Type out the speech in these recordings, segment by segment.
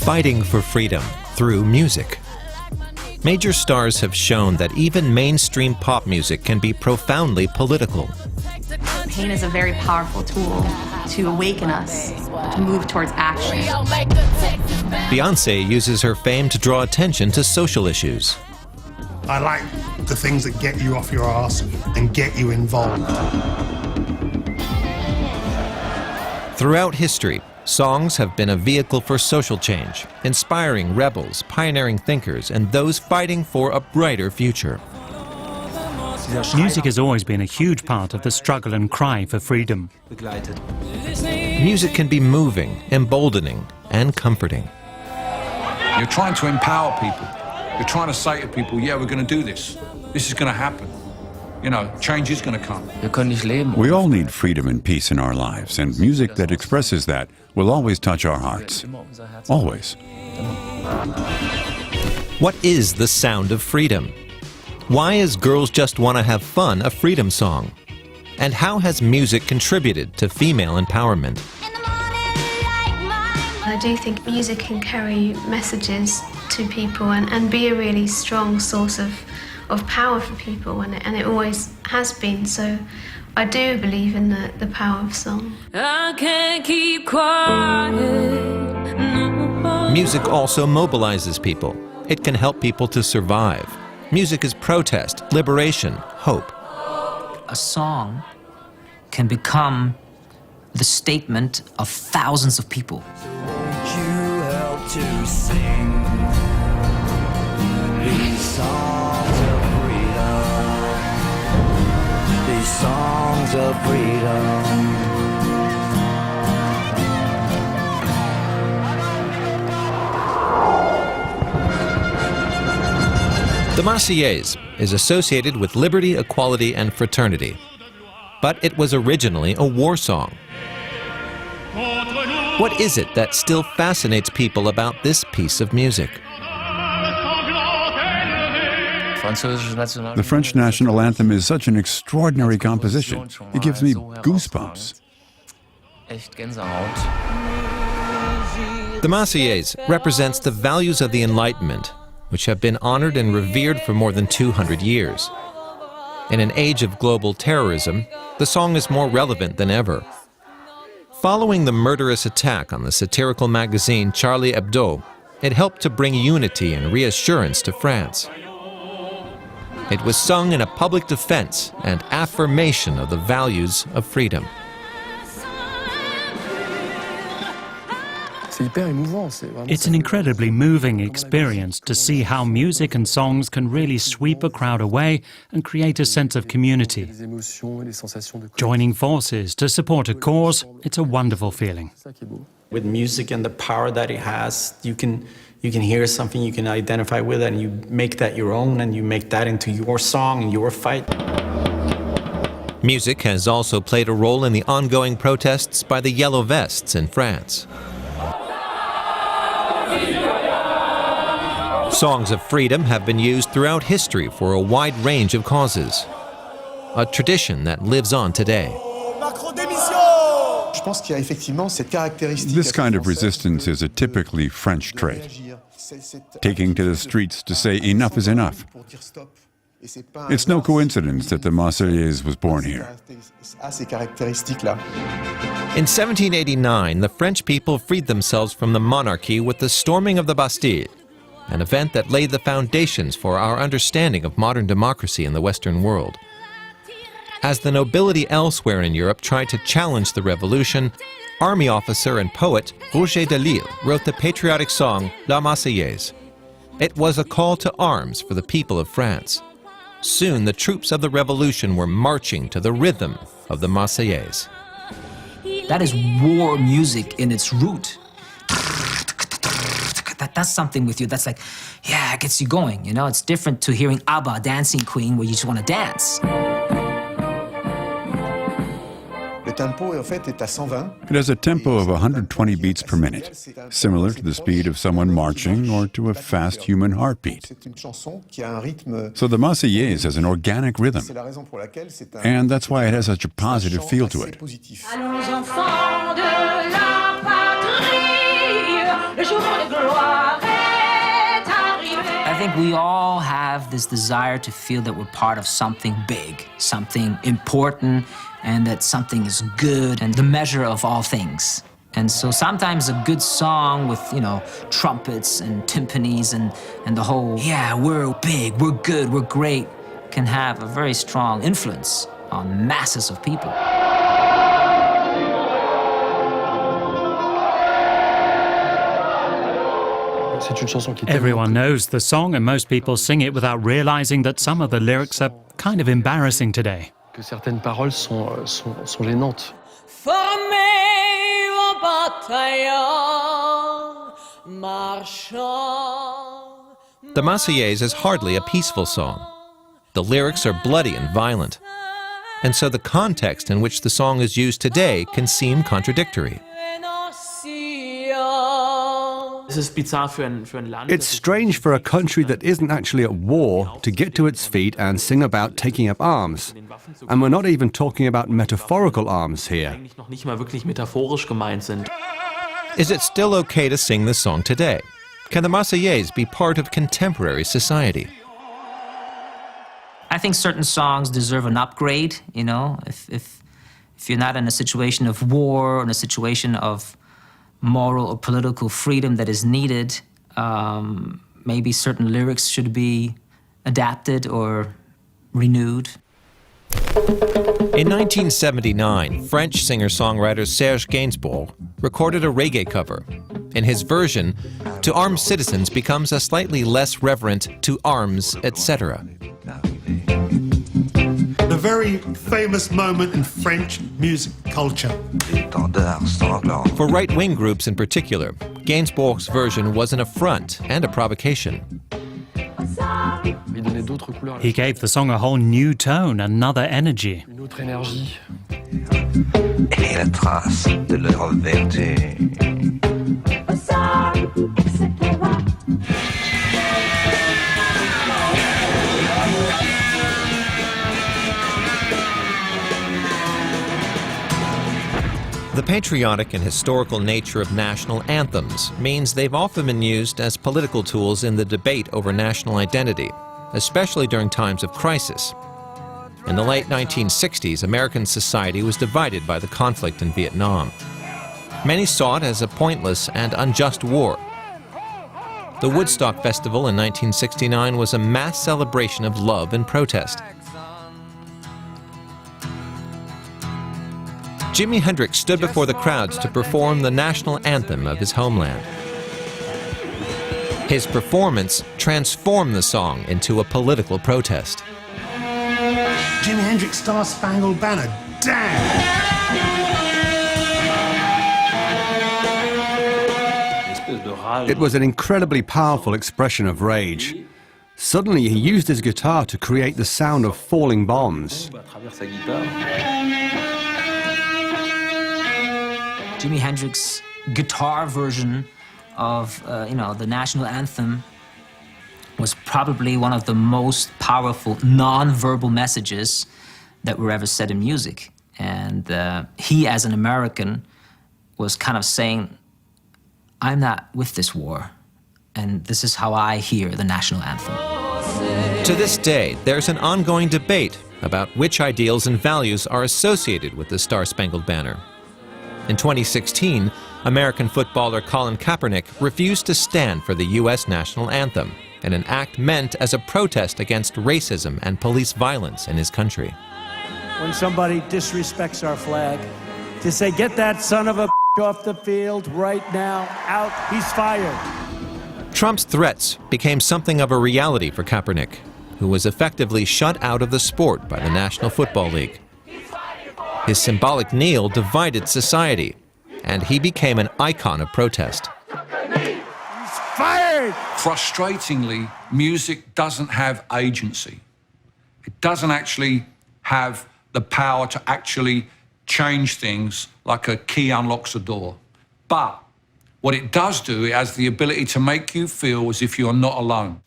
fighting for freedom through music. Major stars have shown that even mainstream pop music can be profoundly political. Pain is a very powerful tool to awaken us, to move towards action. Beyoncé uses her fame to draw attention to social issues. I like the things that get you off your arse and get you involved. Throughout history, songs have been a vehicle for social change, inspiring rebels, pioneering thinkers, and those fighting for a brighter future. Music has always been a huge part of the struggle and cry for freedom. Music can be moving, emboldening, and comforting. You're trying to empower people. You're trying to say to people, yeah, we're going to do this. This is going to happen. You know, change is going to come. We all need freedom and peace in our lives, and music that expresses that will always touch our hearts. Always. What is the sound of freedom? Why is Girls Just Wanna Have Fun a freedom song? And how has music contributed to female empowerment? I do think music can carry messages to people and be a really strong source of power for people, and it always has been. So I do believe in the power of song. I can't keep quiet. No. Music also mobilizes people. It can help people to survive. Music is protest, liberation, hope. A song can become the statement of thousands of people. Won't you help to sing these songs of freedom? These songs of freedom. The Marseillaise is associated with liberty, equality, and fraternity. But it was originally a war song. What is it that still fascinates people about this piece of music? The French national anthem is such an extraordinary composition. It gives me goosebumps. The Marseillaise represents the values of the Enlightenment, which have been honored and revered for more than 200 years. In an age of global terrorism, the song is more relevant than ever. Following the murderous attack on the satirical magazine Charlie Hebdo, it helped to bring unity and reassurance to France. It was sung in a public defense and affirmation of the values of freedom. It's an incredibly moving experience to see how music and songs can really sweep a crowd away and create a sense of community. Joining forces to support a cause, it's a wonderful feeling. With music and the power that it has, you can hear something you can identify with, and you make that your own, and you make that into your song and your fight. Music has also played a role in the ongoing protests by the Yellow Vests in France. Songs of freedom have been used throughout history for a wide range of causes, a tradition that lives on today. This kind of resistance is a typically French trait. Taking to the streets to say enough is enough. It's no coincidence that the Marseillaise was born here. In 1789, the French people freed themselves from the monarchy with the storming of the Bastille, an event that laid the foundations for our understanding of modern democracy in the Western world. As the nobility elsewhere in Europe tried to challenge the revolution, army officer and poet Roger de Lille wrote the patriotic song La Marseillaise. It was a call to arms for the people of France. Soon the troops of the revolution were marching to the rhythm of the Marseillaise. That is war music in its root. That's something with you that's like, yeah, it gets you going, you know? It's different to hearing ABBA, Dancing Queen, where you just want to dance. It has a tempo of 120 beats per minute, similar to the speed of someone marching or to a fast human heartbeat. So the Marseillaise has an organic rhythm, and that's why it has such a positive feel to it. Allons enfants de la patrie, le jour de gloire. think we all have this desire to feel that we're part of something big, something important, and that something is good and the measure of all things. And so sometimes a good song with, trumpets and timpanis and the whole, yeah, we're big, we're good, we're great, can have a very strong influence on masses of people. Everyone knows the song and most people sing it without realizing that some of the lyrics are kind of embarrassing today. Certaines paroles sont gênantes. Formé en bataillon, marchant. The Marseillaise is hardly a peaceful song. The lyrics are bloody and violent. And so the context in which the song is used today can seem contradictory. It's strange for a country that isn't actually at war to get to its feet and sing about taking up arms. And we're not even talking about metaphorical arms here. Is it still okay to sing this song today? Can the Marseillaise be part of contemporary society? I think certain songs deserve an upgrade, if you're not in a situation of war or in a situation of moral or political freedom that is needed, maybe certain lyrics should be adapted or renewed. In 1979, French singer-songwriter Serge Gainsbourg recorded a reggae cover. In his version, "To Armed Citizens" becomes a slightly less reverent "To Arms, etc." A very famous moment in French music culture. For right-wing groups in particular, Gainsbourg's version was an affront and a provocation. He gave the song a whole new tone, another energy. The patriotic and historical nature of national anthems means they've often been used as political tools in the debate over national identity, especially during times of crisis. In the late 1960s, American society was divided by the conflict in Vietnam. Many saw it as a pointless and unjust war. The Woodstock Festival in 1969 was a mass celebration of love and protest. Jimi Hendrix stood before the crowds to perform the national anthem of his homeland. His performance transformed the song into a political protest. Jimi Hendrix Star Spangled Banner, damn! It was an incredibly powerful expression of rage. Suddenly he used his guitar to create the sound of falling bombs. Jimi Hendrix's guitar version of the national anthem was probably one of the most powerful non-verbal messages that were ever said in music. And he, as an American, was kind of saying, I'm not with this war, and this is how I hear the national anthem. To this day, there's an ongoing debate about which ideals and values are associated with the Star-Spangled Banner. In 2016, American footballer Colin Kaepernick refused to stand for the U.S. national anthem, in an act meant as a protest against racism and police violence in his country. When somebody disrespects our flag, to say, get that son of a off the field right now, out, he's fired. Trump's threats became something of a reality for Kaepernick, who was effectively shut out of the sport by the National Football League. His symbolic kneel divided society, and he became an icon of protest. He's fired! Frustratingly, music doesn't have agency. It doesn't actually have the power to actually change things like a key unlocks a door. But what it does do, it has the ability to make you feel as if you're not alone.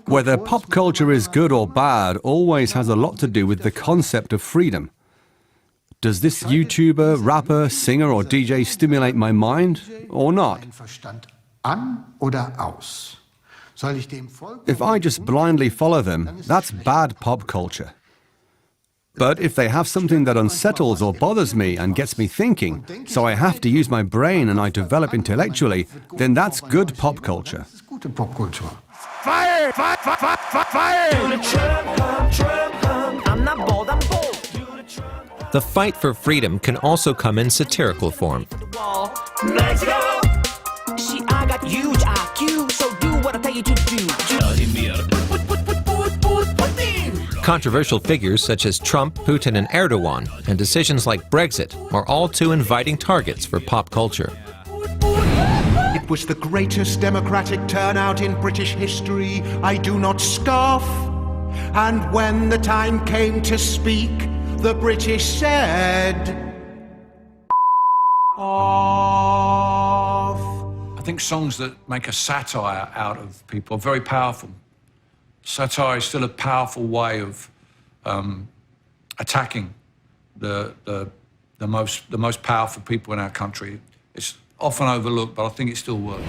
Whether pop culture is good or bad always has a lot to do with the concept of freedom. Does this YouTuber, rapper, singer or DJ stimulate my mind or not? If I just blindly follow them, that's bad pop culture. But if they have something that unsettles or bothers me and gets me thinking, so I have to use my brain and I develop intellectually, then that's good pop culture. Fire! Fire! Fire! Fire! I'm not bold, I'm bold. The fight for freedom can also come in satirical form. Let's go! See, I got huge IQ, so do what I tell you to do. Controversial figures such as Trump, Putin, and Erdogan, and decisions like Brexit are all too inviting targets for pop culture. It was the greatest democratic turnout in British history. I do not scoff. And when the time came to speak, the British said, off. I think songs that make a satire out of people are very powerful. Satire is still a powerful way of attacking the most powerful people in our country. It's often overlooked, but I think it still works.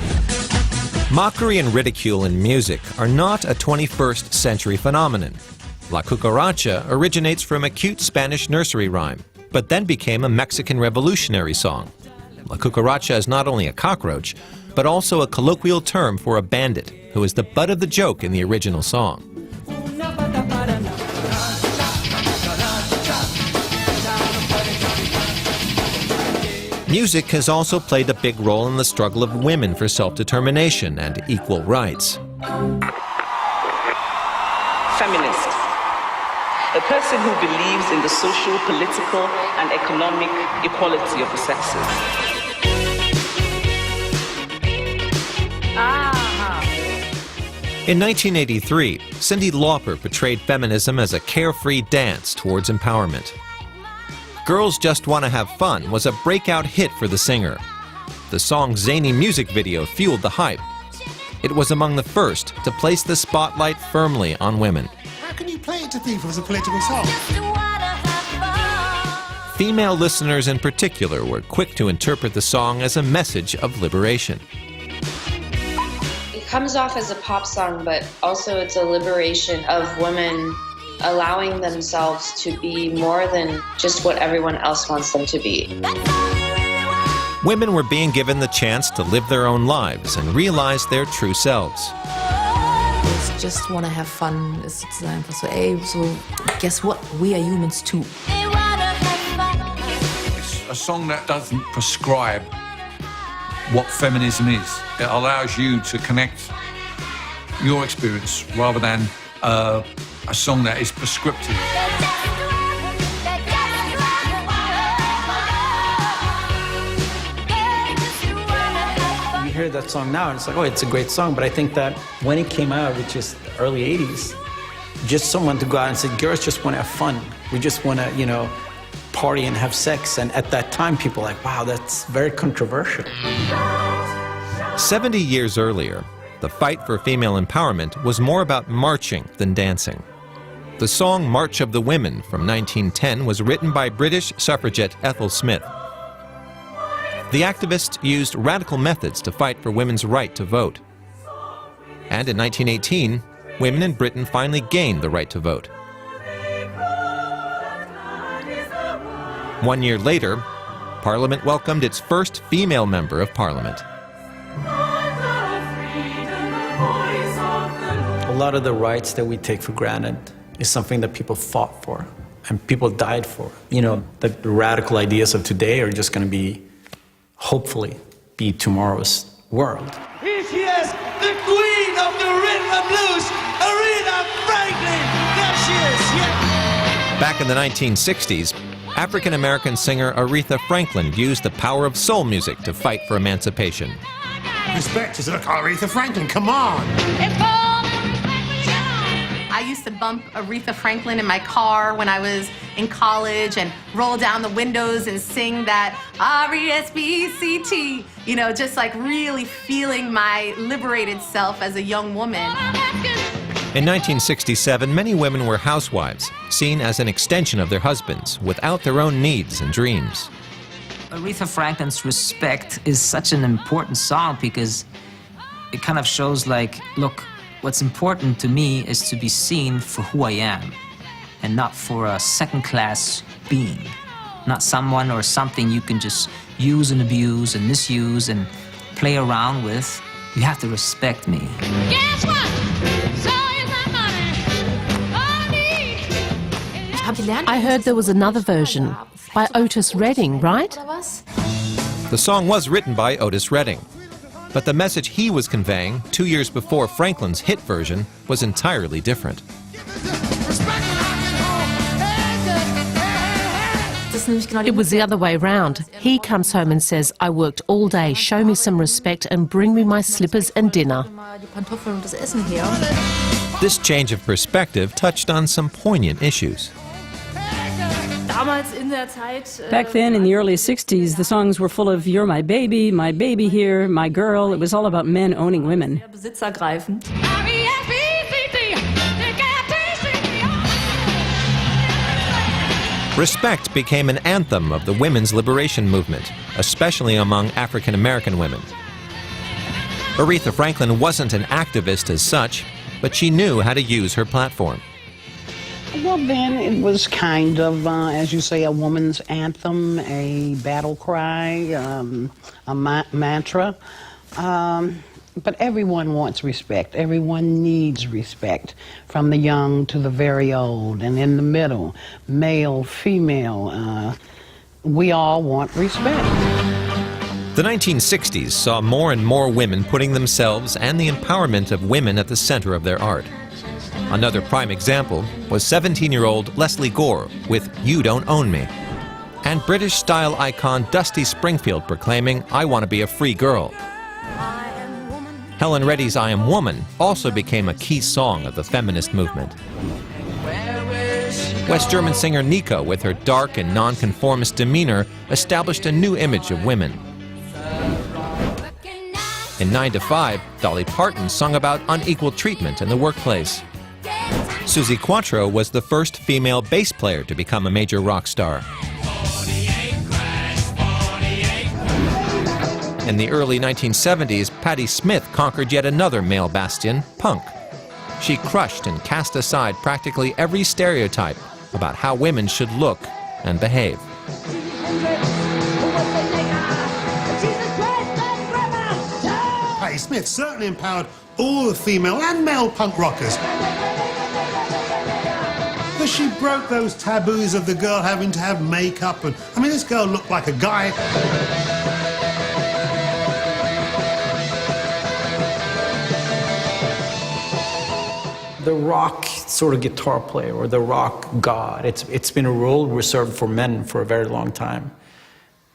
Mockery and ridicule in music are not a 21st century phenomenon. La Cucaracha originates from a cute Spanish nursery rhyme, but then became a Mexican revolutionary song. La Cucaracha is not only a cockroach, but also a colloquial term for a bandit who is the butt of the joke in the original song. Music has also played a big role in the struggle of women for self-determination and equal rights. Feminist. A person who believes in the social, political, and economic equality of the sexes. In 1983, Cyndi Lauper portrayed feminism as a carefree dance towards empowerment. Girls Just Wanna Have Fun was a breakout hit for the singer. The song's zany music video fueled the hype. It was among the first to place the spotlight firmly on women. How can you play it to people as a political song? Female listeners in particular were quick to interpret the song as a message of liberation. It comes off as a pop song, but also it's a liberation of women allowing themselves to be more than just what everyone else wants them to be. Women were being given the chance to live their own lives and realize their true selves. Just want to have fun. Es ist einfach so, ey, so, guess what? We are humans too. It's a song that doesn't prescribe what feminism is. It allows you to connect your experience rather than a song that is prescriptive. You hear that song now and it's like, oh, it's a great song, but I think that when it came out, which is the early 80s, just someone to go out and say, girls just want to have fun. We just want to, you know, party and have sex. And at that time, people were like, wow, that's very controversial. 70 years earlier, the fight for female empowerment was more about marching than dancing. The song March of the Women from 1910 was written by British suffragette Ethel Smith. The activist used radical methods to fight for women's right to vote. And in 1918, women in Britain finally gained the right to vote. 1 year later, Parliament welcomed its first female member of Parliament. A lot of the rights that we take for granted is something that people fought for and people died for. You know, the radical ideas of today are just going to be, hopefully, be tomorrow's world. Here she is, the queen of the rhythm and blues, Aretha Franklin. There she is, yeah. Back in the 1960s, African-American singer Aretha Franklin used the power of soul music to fight for emancipation. Respect is look, Aretha Franklin, come on! I used to bump Aretha Franklin in my car when I was in college and roll down the windows and sing that R-E-S-P-E-C-T, you know, just like really feeling my liberated self as a young woman. In 1967, many women were housewives, seen as an extension of their husbands, without their own needs and dreams. Aretha Franklin's Respect is such an important song because it kind of shows like, look, What's important to me is to be seen for who I am and not for a second-class being. Not someone or something you can just use and abuse and misuse and play around with. You have to respect me. Guess what? So is my money. I heard there was another version by Otis Redding, right? The song was written by Otis Redding, but the message he was conveying 2 years before Franklin's hit version was entirely different. It was the other way round. He comes home and says, I worked all day, show me some respect and bring me my slippers and dinner. This change of perspective touched on some poignant issues. Back then, in the early 60s, the songs were full of "You're my baby here, my girl." It was all about men owning women. Respect became an anthem of the women's liberation movement, especially among African American women. Aretha Franklin wasn't an activist as such, but she knew how to use her platform. Well, then it was kind of, as you say, a woman's anthem, a battle cry, a mantra. But everyone wants respect. Everyone needs respect, from the young to the very old, and in the middle, male, female. We all want respect. The 1960s saw more and more women putting themselves and the empowerment of women at the center of their art. Another prime example was 17-year-old Leslie Gore with You Don't Own Me, and British style icon Dusty Springfield proclaiming, I want to be a free girl. Helen Reddy's I Am Woman also became a key song of the feminist movement. West German singer Nico, with her dark and nonconformist demeanor, established a new image of women. In 9 to 5, Dolly Parton sung about unequal treatment in the workplace. Suzi Quatro was the first female bass player to become a major rock star. In the early 1970s, Patti Smith conquered yet another male bastion, punk. She crushed and cast aside practically every stereotype about how women should look and behave. Patti Smith certainly empowered all the female and male punk rockers. But she broke those taboos of the girl having to have makeup, and I mean, this girl looked like a guy. The rock sort of guitar player, or the rock god, it's been a role reserved for men for a very long time.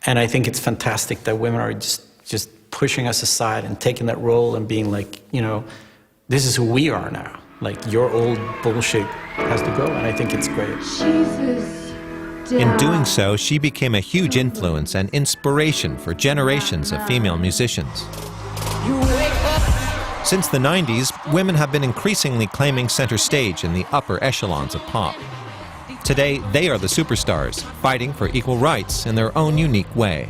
And I think it's fantastic that women are just pushing us aside and taking that role and being like, you know, this is who we are now. Like, your old bullshit has to go, and I think it's great. In doing so, she became a huge influence and inspiration for generations of female musicians. Since the 90s, women have been increasingly claiming center stage in the upper echelons of pop. Today, they are the superstars, fighting for equal rights in their own unique way.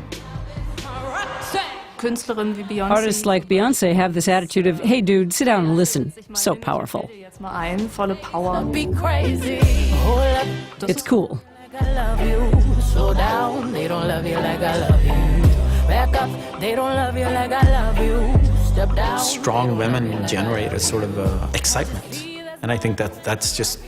Artists like Beyoncé have this attitude of, hey dude, sit down and listen. So powerful. It's cool. Strong women generate a sort of excitement. And I think that's just,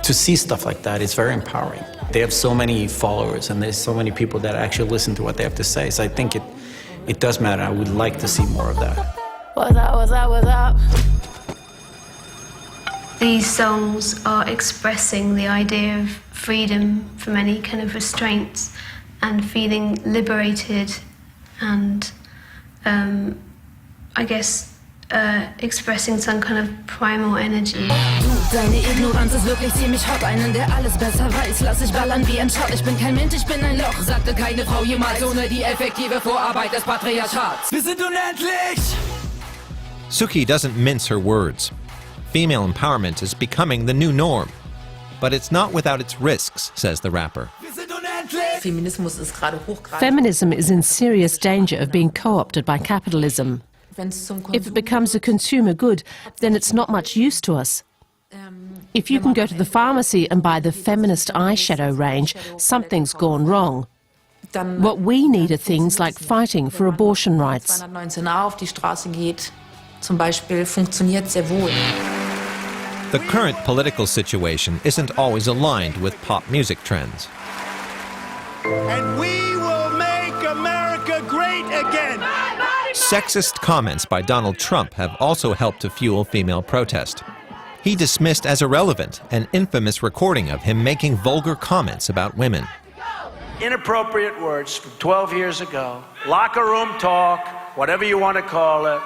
to see stuff like that is very empowering. They have so many followers, and there's so many people that actually listen to what they have to say. So I think it does matter. I would like to see more of that. What's up, what's up, what's up? These songs are expressing the idea of freedom from any kind of restraints and feeling liberated and, I guess, expressing some kind of primal energy. Deine Ignoranz ist wirklich ziemlich hot. Einen, der alles besser weiß. Lass ich ballern wie ein Schott. Ich bin kein Mensch, ich bin ein Loch. Sagte keine Frau jemals ohne die effektive Vorarbeit des Patriarchats. Wir sind unendlich! Suki doesn't mince her words. Female empowerment is becoming the new norm. But it's not without its risks, says the rapper. Feminism is in serious danger of being co-opted by capitalism. If it becomes a consumer good, then it's not much use to us. If you can go to the pharmacy and buy the feminist eyeshadow range, something's gone wrong. What we need are things like fighting for abortion rights. The current political situation isn't always aligned with pop music trends. And we will make America great again. Sexist comments by Donald Trump have also helped to fuel female protest. He dismissed as irrelevant an infamous recording of him making vulgar comments about women. Inappropriate words from 12 years ago. Locker room talk, whatever you want to call it.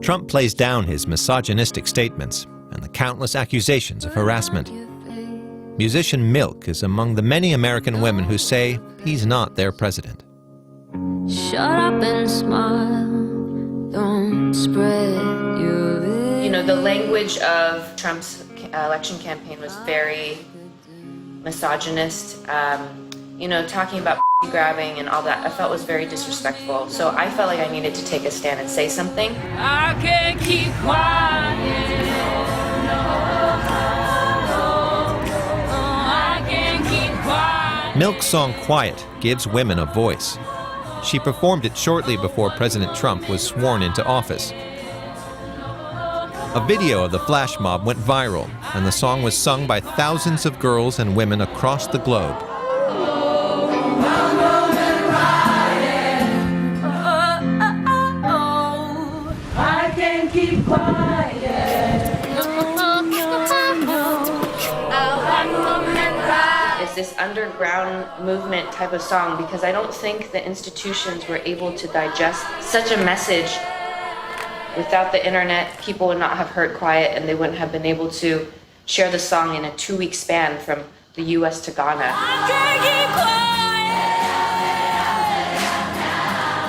Trump plays down his misogynistic statements and the countless accusations of harassment. Musician Milk is among the many American women who say he's not their president. Shut up and smile, don't spread your lips. You know, the language of Trump's election campaign was very misogynist. You know, talking about grabbing and all that, I felt was very disrespectful. So I felt like I needed to take a stand and say something. I can't keep quiet. I can't keep quiet. Milk's song Quiet gives women a voice. She performed it shortly before President Trump was sworn into office. A video of the flash mob went viral, and the song was sung by thousands of girls and women across the globe. I can't keep quiet. It's this underground movement type of song because I don't think the institutions were able to digest such a message. Without the internet, people would not have heard Quiet and they wouldn't have been able to share the song in a 2-week span from the US to Ghana.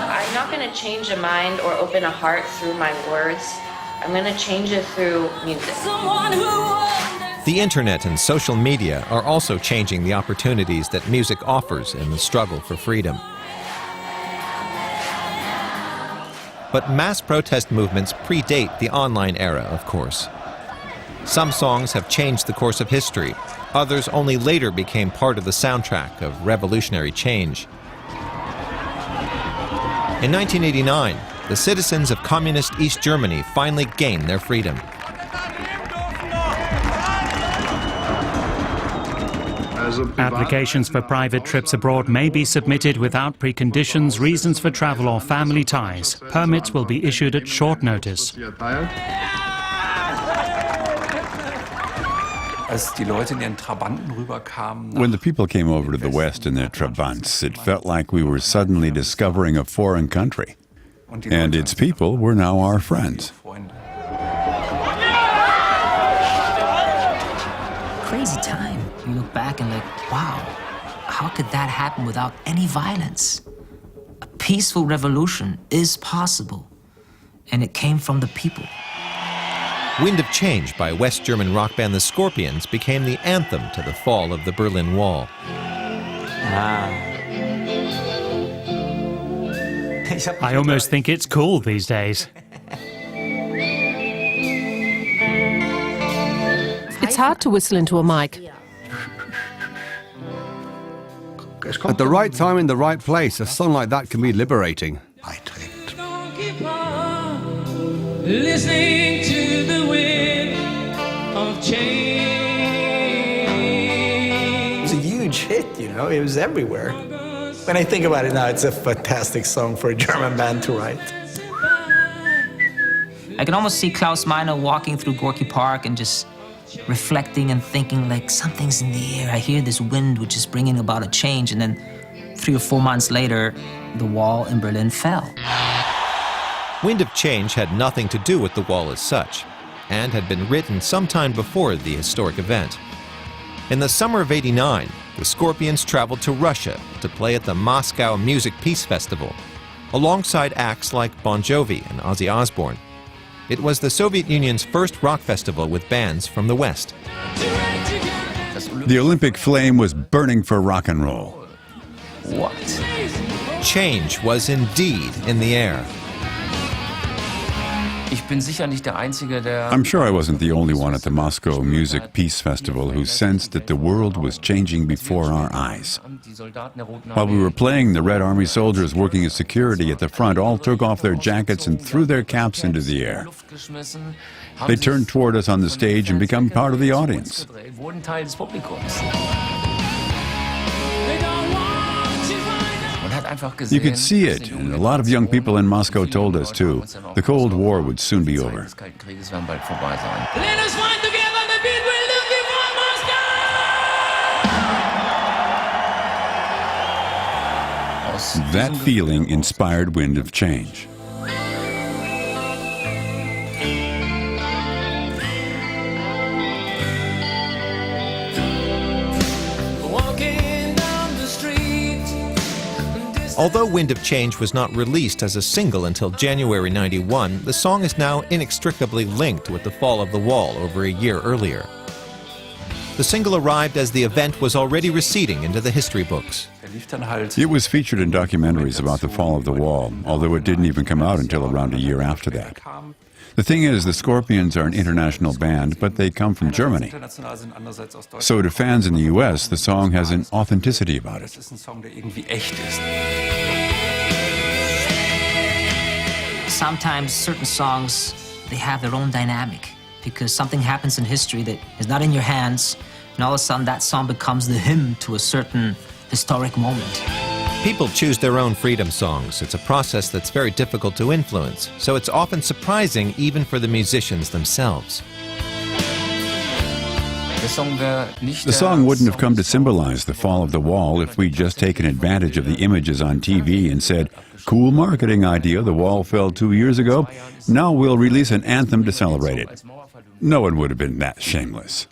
I'm not going to change a mind or open a heart through my words. I'm going to change it through music. The internet and social media are also changing the opportunities that music offers in the struggle for freedom. But mass protest movements predate the online era, of course. Some songs have changed the course of history. Others only later became part of the soundtrack of revolutionary change. In 1989, the citizens of communist East Germany finally gained their freedom. Applications for private trips abroad may be submitted without preconditions, reasons for travel or family ties. Permits will be issued at short notice. When the people came over to the West in their Trabants, it felt like we were suddenly discovering a foreign country. And its people were now our friends. Crazy time. You look back and like, wow, how could that happen without any violence? A peaceful revolution is possible, and it came from the people. Wind of Change by West German rock band The Scorpions became the anthem to the fall of the Berlin Wall. I almost think it's cool these days. It's hard to whistle into a mic. At the right time in the right place, a song like that can be liberating. Listening to the wind of change. It was a huge hit, you know, it was everywhere. When I think about it now, it's a fantastic song for a German band to write. I can almost see Klaus Meine walking through Gorky Park and just reflecting and thinking like something's in the air. I hear this wind which is bringing about a change, and then 3 or 4 months later, the wall in Berlin fell. Wind of Change had nothing to do with the wall as such, and had been written sometime before the historic event. In the summer of '89, the Scorpions traveled to Russia to play at the Moscow Music Peace Festival, alongside acts like Bon Jovi and Ozzy Osbourne. It was the Soviet Union's first rock festival with bands from the West. The Olympic flame was burning for rock and roll. What? change was indeed in the air. I'm sure I wasn't the only one at the Moscow Music Peace Festival who sensed that the world was changing before our eyes. While we were playing, the Red Army soldiers working as security at the front all took off their jackets and threw their caps into the air. They turned toward us on the stage and became part of the audience. You could see it, and a lot of young people in Moscow told us too. The Cold War would soon be over. That feeling inspired Wind of Change. Although Wind of Change was not released as a single until January '91, the song is now inextricably linked with the fall of the wall over a year earlier. The single arrived as the event was already receding into the history books. It was featured in documentaries about the fall of the wall, although it didn't even come out until around a year after that. The thing is, the Scorpions are an international band, but they come from Germany. So to fans in the US, the song has an authenticity about it. Sometimes certain songs, they have their own dynamic because something happens in history that is not in your hands, and all of a sudden that song becomes the hymn to a certain historic moment. People choose their own freedom songs. It's a process that's very difficult to influence, so it's often surprising even for the musicians themselves. The song wouldn't have come to symbolize the fall of the wall if we'd just taken advantage of the images on TV and said, "Cool marketing idea, the wall fell 2 years ago. Now we'll release an anthem to celebrate it." No one would have been that shameless.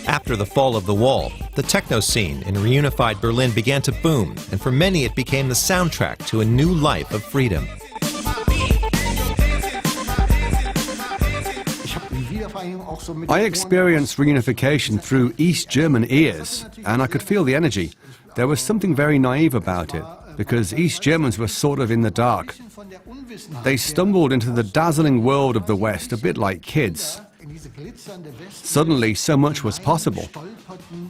After the fall of the wall, the techno scene in reunified Berlin began to boom, and for many it became the soundtrack to a new life of freedom. I experienced reunification through East German ears, and I could feel the energy. There was something very naive about it, because East Germans were sort of in the dark. They stumbled into the dazzling world of the West a bit like kids. Suddenly, so much was possible.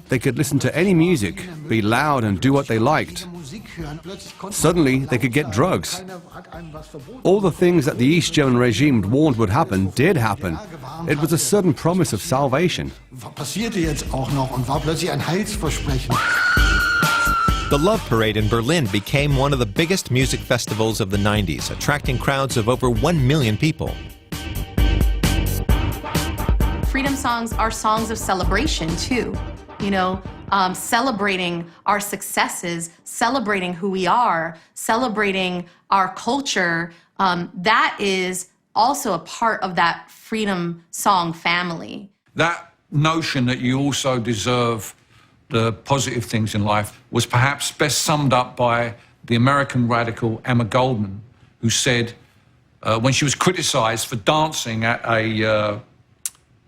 They could listen to any music, be loud and do what they liked. Suddenly, they could get drugs. All the things that the East German regime warned would happen did happen. It was a sudden promise of salvation. The Love Parade in Berlin became one of the biggest music festivals of the 90s, attracting crowds of over 1 million people. Freedom songs are songs of celebration too, you know, celebrating our successes, celebrating who we are, celebrating our culture. That is also a part of that freedom song family. That notion that you also deserve the positive things in life was perhaps best summed up by the American radical Emma Goldman, who said when she was criticized for dancing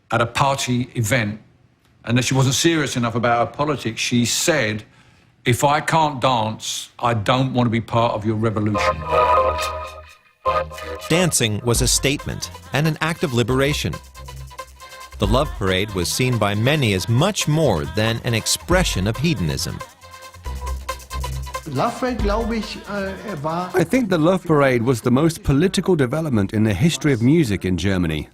at a party event, and that she wasn't serious enough about her politics, she said, "If I can't dance, I don't want to be part of your revolution." Dancing was a statement and an act of liberation. The Love Parade was seen by many as much more than an expression of hedonism. I think the Love Parade was the most political development in the history of music in Germany.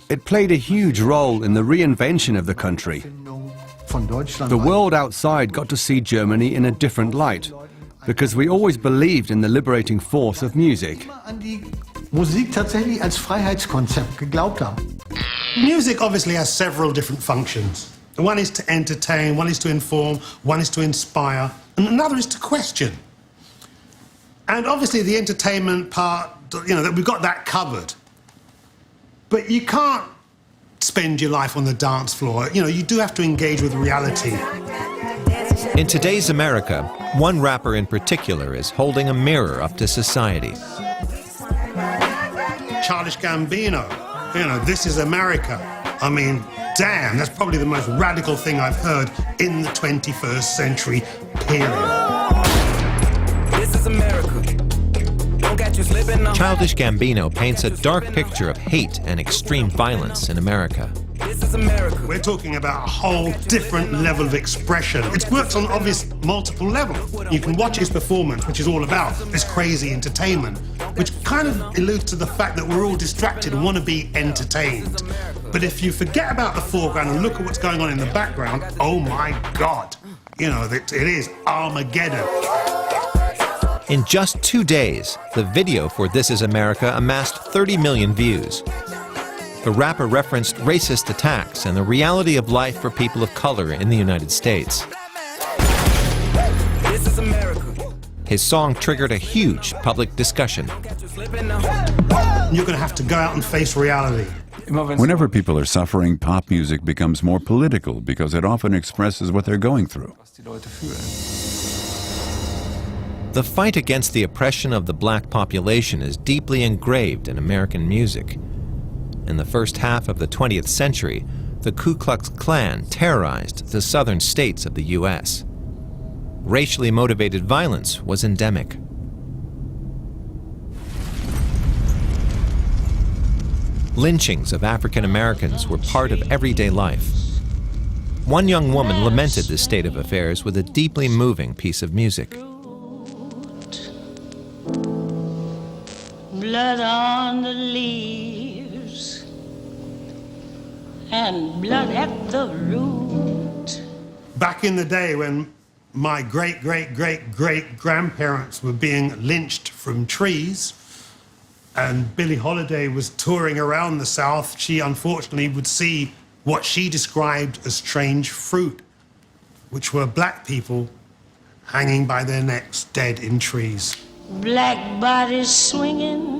It played a huge role in the reinvention of the country. The world outside got to see Germany in a different light, because we always believed in the liberating force of music. Music obviously has several different functions. One is to entertain, one is to inform, one is to inspire, and another is to question. And obviously the entertainment part, you know, that we've got that covered. But you can't spend your life on the dance floor. You know, you do have to engage with reality. In today's America, one rapper in particular is holding a mirror up to society. Childish Gambino, you know, This Is America. I mean, damn, that's probably the most radical thing I've heard in the 21st century, period. This is America. Don't catch you slipping now. Childish Gambino paints a dark picture of hate and extreme violence in America. This is America. We're talking about a whole different level of expression. It works on obvious multiple levels. You can watch his performance, which is all about this crazy entertainment, which kind of alludes to the fact that we're all distracted and want to be entertained. But if you forget about the foreground and look at what's going on in the background, oh my God, you know, it is Armageddon. In just 2 days, the video for This Is America amassed 30 million views. The rapper referenced racist attacks and the reality of life for people of color in the United States. This is America. His song triggered a huge public discussion. You're going to have to go out and face reality. Whenever people are suffering, pop music becomes more political because it often expresses what they're going through. The fight against the oppression of the black population is deeply engraved in American music. In the first half of the 20th century, the Ku Klux Klan terrorized the southern states of the U.S. Racially motivated violence was endemic. Lynchings of African Americans were part of everyday life. One young woman lamented this state of affairs with a deeply moving piece of music. Blood on the leaves and blood at the root. Back in the day when my great-great-great-great-grandparents were being lynched from trees and Billie Holiday was touring around the South, she unfortunately would see what she described as strange fruit, which were black people hanging by their necks, dead in trees. Black bodies swinging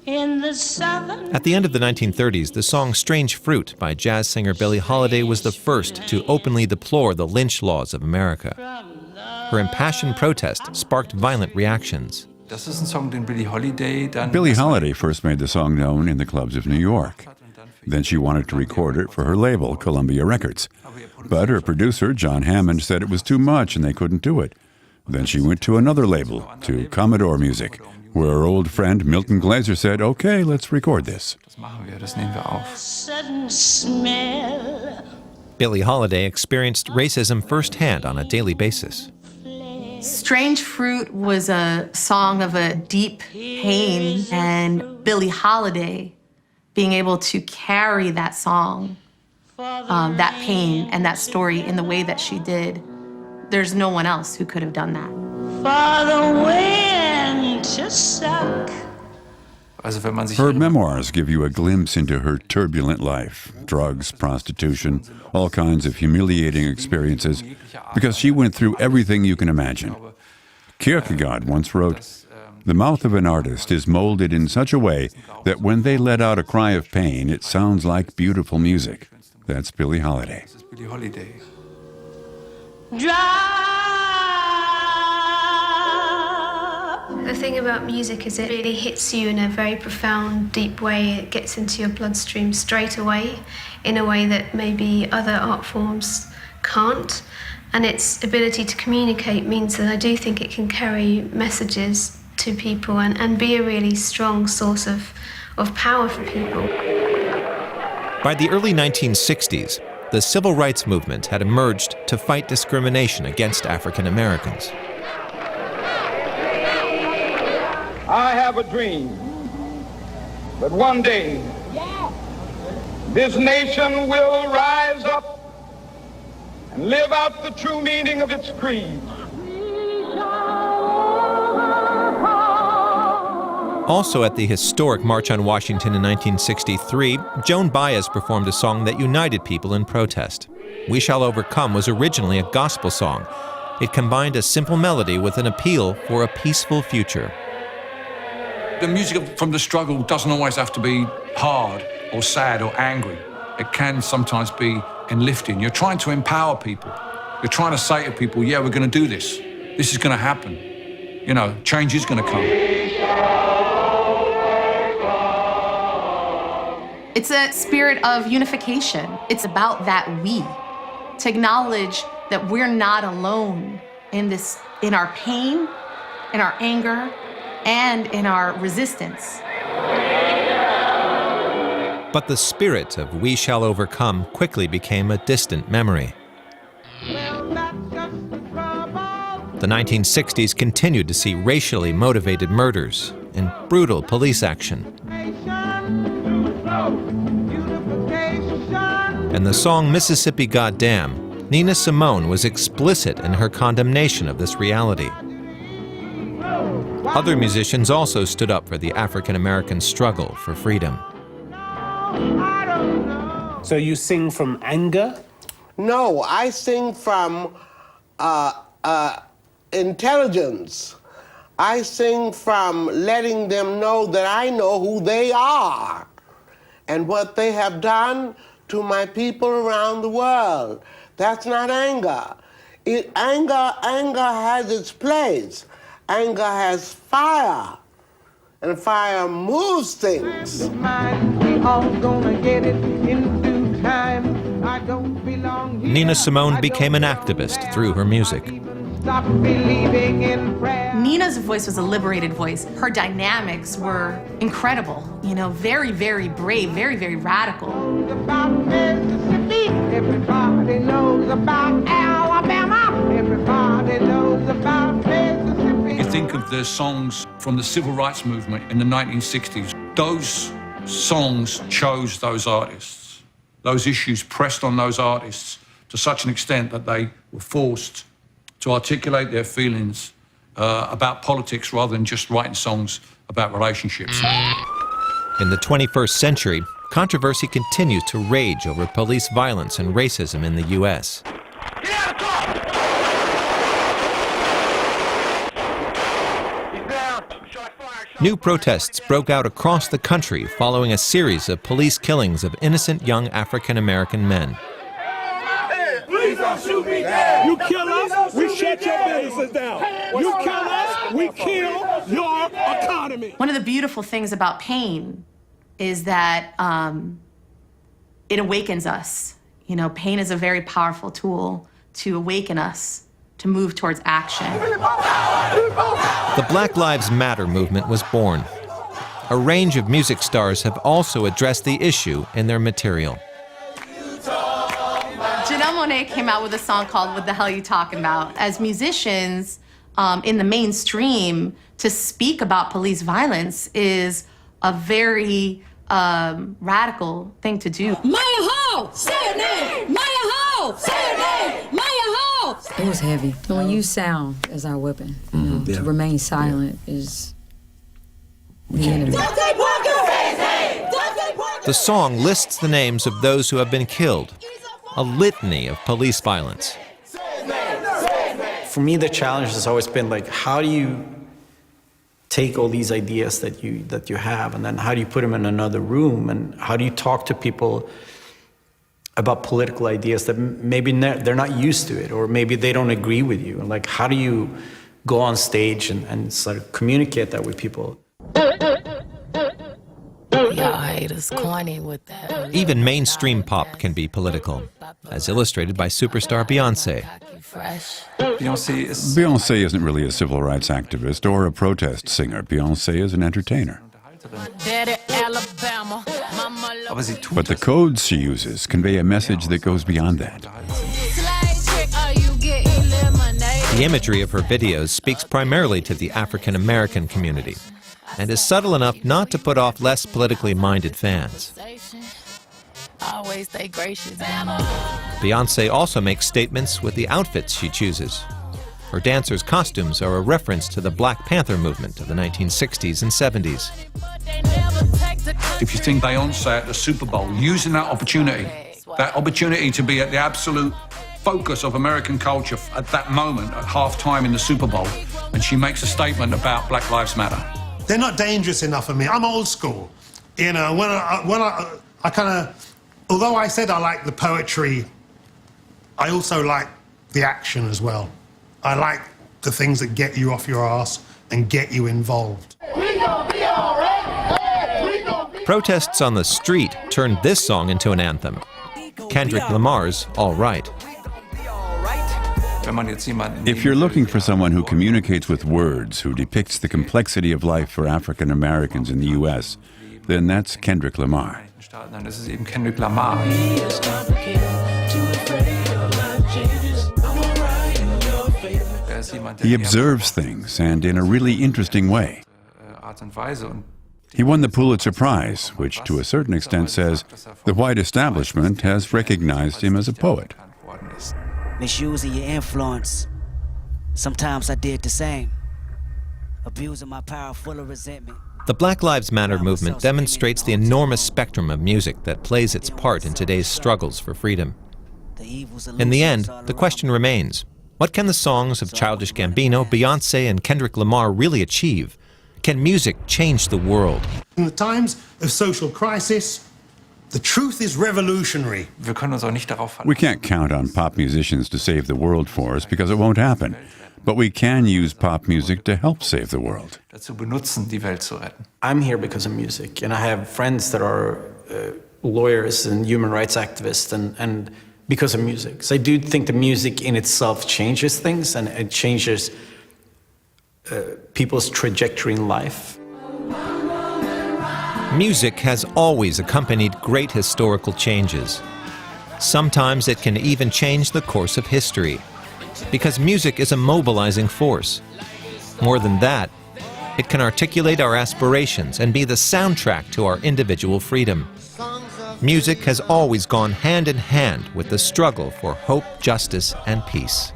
in the southern... At the end of the 1930s, the song Strange Fruit by jazz singer Billie Holiday was the first to openly deplore the lynch laws of America. Her impassioned protest sparked violent reactions. Billie Holiday first made the song known in the clubs of New York. Then she wanted to record it for her label, Columbia Records. But her producer, John Hammond, said it was too much and they couldn't do it. Then she went to another label, to Commodore Music, where her old friend Milton Glaser said, "Okay, let's record this." Sudden smell. Billie Holiday experienced racism firsthand on a daily basis. Strange Fruit was a song of a deep pain, and Billie Holiday being able to carry that song, that pain and that story in the way that she did, there's no one else who could have done that. For the wind to suck. Her memoirs give you a glimpse into her turbulent life, drugs, prostitution, all kinds of humiliating experiences, because she went through everything you can imagine. Kierkegaard once wrote, "The mouth of an artist is molded in such a way that when they let out a cry of pain, it sounds like beautiful music." That's Billie Holiday. The thing about music is it really hits you in a very profound, deep way. It gets into your bloodstream straight away in a way that maybe other art forms can't. And its ability to communicate means that I do think it can carry messages to people and be a really strong source of power for people. By the early 1960s, the civil rights movement had emerged to fight discrimination against African Americans. I have a dream that one day this nation will rise up and live out the true meaning of its creed. Also at the historic March on Washington in 1963, Joan Baez performed a song that united people in protest. We Shall Overcome was originally a gospel song. It combined a simple melody with an appeal for a peaceful future. The music from the struggle doesn't always have to be hard or sad or angry. It can sometimes be enlifting. You're trying to empower people. You're trying to say to people, yeah, we're going to do this. This is going to happen. You know, change is going to come. It's a spirit of unification. It's about that we, to acknowledge that we're not alone in this, in our pain, in our anger, and in our resistance. But the spirit of "we shall overcome" quickly became a distant memory. The 1960s continued to see racially motivated murders and brutal police action. In the song "Mississippi Goddamn," Nina Simone was explicit in her condemnation of this reality. Other musicians also stood up for the African-American struggle for freedom. So you sing from anger? No, I sing from intelligence. I sing from letting them know that I know who they are and what they have done to my people around the world. That's not anger. Anger has its place. Anger has fire, and fire moves things. Nina Simone became an activist through her music. Nina's voice was a liberated voice. Her dynamics were incredible, you know, very, very brave, very, very radical. Everybody knows about Alabama. Everybody knows about Mississippi. You think of the songs from the civil rights movement in the 1960s. Those songs chose those artists. Those issues pressed on those artists to such an extent that they were forced to articulate their feelings about politics rather than just writing songs about relationships. In the 21st century, controversy continues to rage over police violence and racism in the U.S. New protests broke out across the country following a series of police killings of innocent young African-American men. Please don't shoot me down. You kill us, we shut your businesses down. You kill us, we kill your economy. One of the beautiful things about pain is that it awakens us. You know, pain is a very powerful tool to awaken us, to move towards action. The Black Lives Matter movement was born. A range of music stars have also addressed the issue in their material. Janelle Monáe came out with a song called "What the Hell You Talking About?" As musicians in the mainstream, to speak about police violence is a very radical thing to do. Maya Ho! Say your name! Maya Ho! Say your name! Maya Ho! It was heavy. When you sound as our weapon, you know, to remain silent is the enemy. The song lists the names of those who have been killed, a litany of police violence. For me, the challenge has always been like, how do you take all these ideas that you have, and then how do you put them in another room, and how do you talk to people about political ideas that maybe they're not used to it, or maybe they don't agree with you, and like, how do you go on stage and sort of communicate that with people? Y'all haters corny with that. Even mainstream pop can be political, as illustrated by superstar Beyoncé. Beyoncé isn't really a civil rights activist or a protest singer. Beyoncé is an entertainer. But the codes she uses convey a message that goes beyond that. The imagery of her videos speaks primarily to the African American community and is subtle enough not to put off less politically minded fans. Always stay gracious. Beyoncé also makes statements with the outfits she chooses. Her dancers' costumes are a reference to the Black Panther movement of the 1960s and 70s. If you think Beyoncé at the Super Bowl, using that opportunity to be at the absolute focus of American culture at that moment, at halftime in the Super Bowl, and she makes a statement about Black Lives Matter. They're not dangerous enough for me. I'm old school. You know, when I kind of, although I said I like the poetry, I also like the action as well. I like the things that get you off your ass and get you involved. We gonna be all right. Hey, we gonna be Protests on the street turned this song into an anthem. Kendrick Lamar's All Right. If you're looking for someone who communicates with words, who depicts the complexity of life for African Americans in the U.S., then that's Kendrick Lamar. He observes things, and in a really interesting way. He won the Pulitzer Prize, which to a certain extent says the white establishment has recognized him as a poet. Misusing your influence. Sometimes I did the same. Abusing my power full of resentment. The Black Lives Matter movement demonstrates the enormous spectrum of music that plays its part in today's struggles for freedom. In the end, the question remains, what can the songs of Childish Gambino, Beyoncé, and Kendrick Lamar really achieve? Can music change the world? In the times of social crisis, the truth is revolutionary. We can't count on pop musicians to save the world for us because it won't happen. But we can use pop music to help save the world. I'm here because of music, and I have friends that are lawyers and human rights activists, and because of music. So I do think the music in itself changes things, and it changes people's trajectory in life. Music has always accompanied great historical changes. Sometimes it can even change the course of history, because music is a mobilizing force. More than that, it can articulate our aspirations and be the soundtrack to our individual freedom. Music has always gone hand in hand with the struggle for hope, justice, and peace.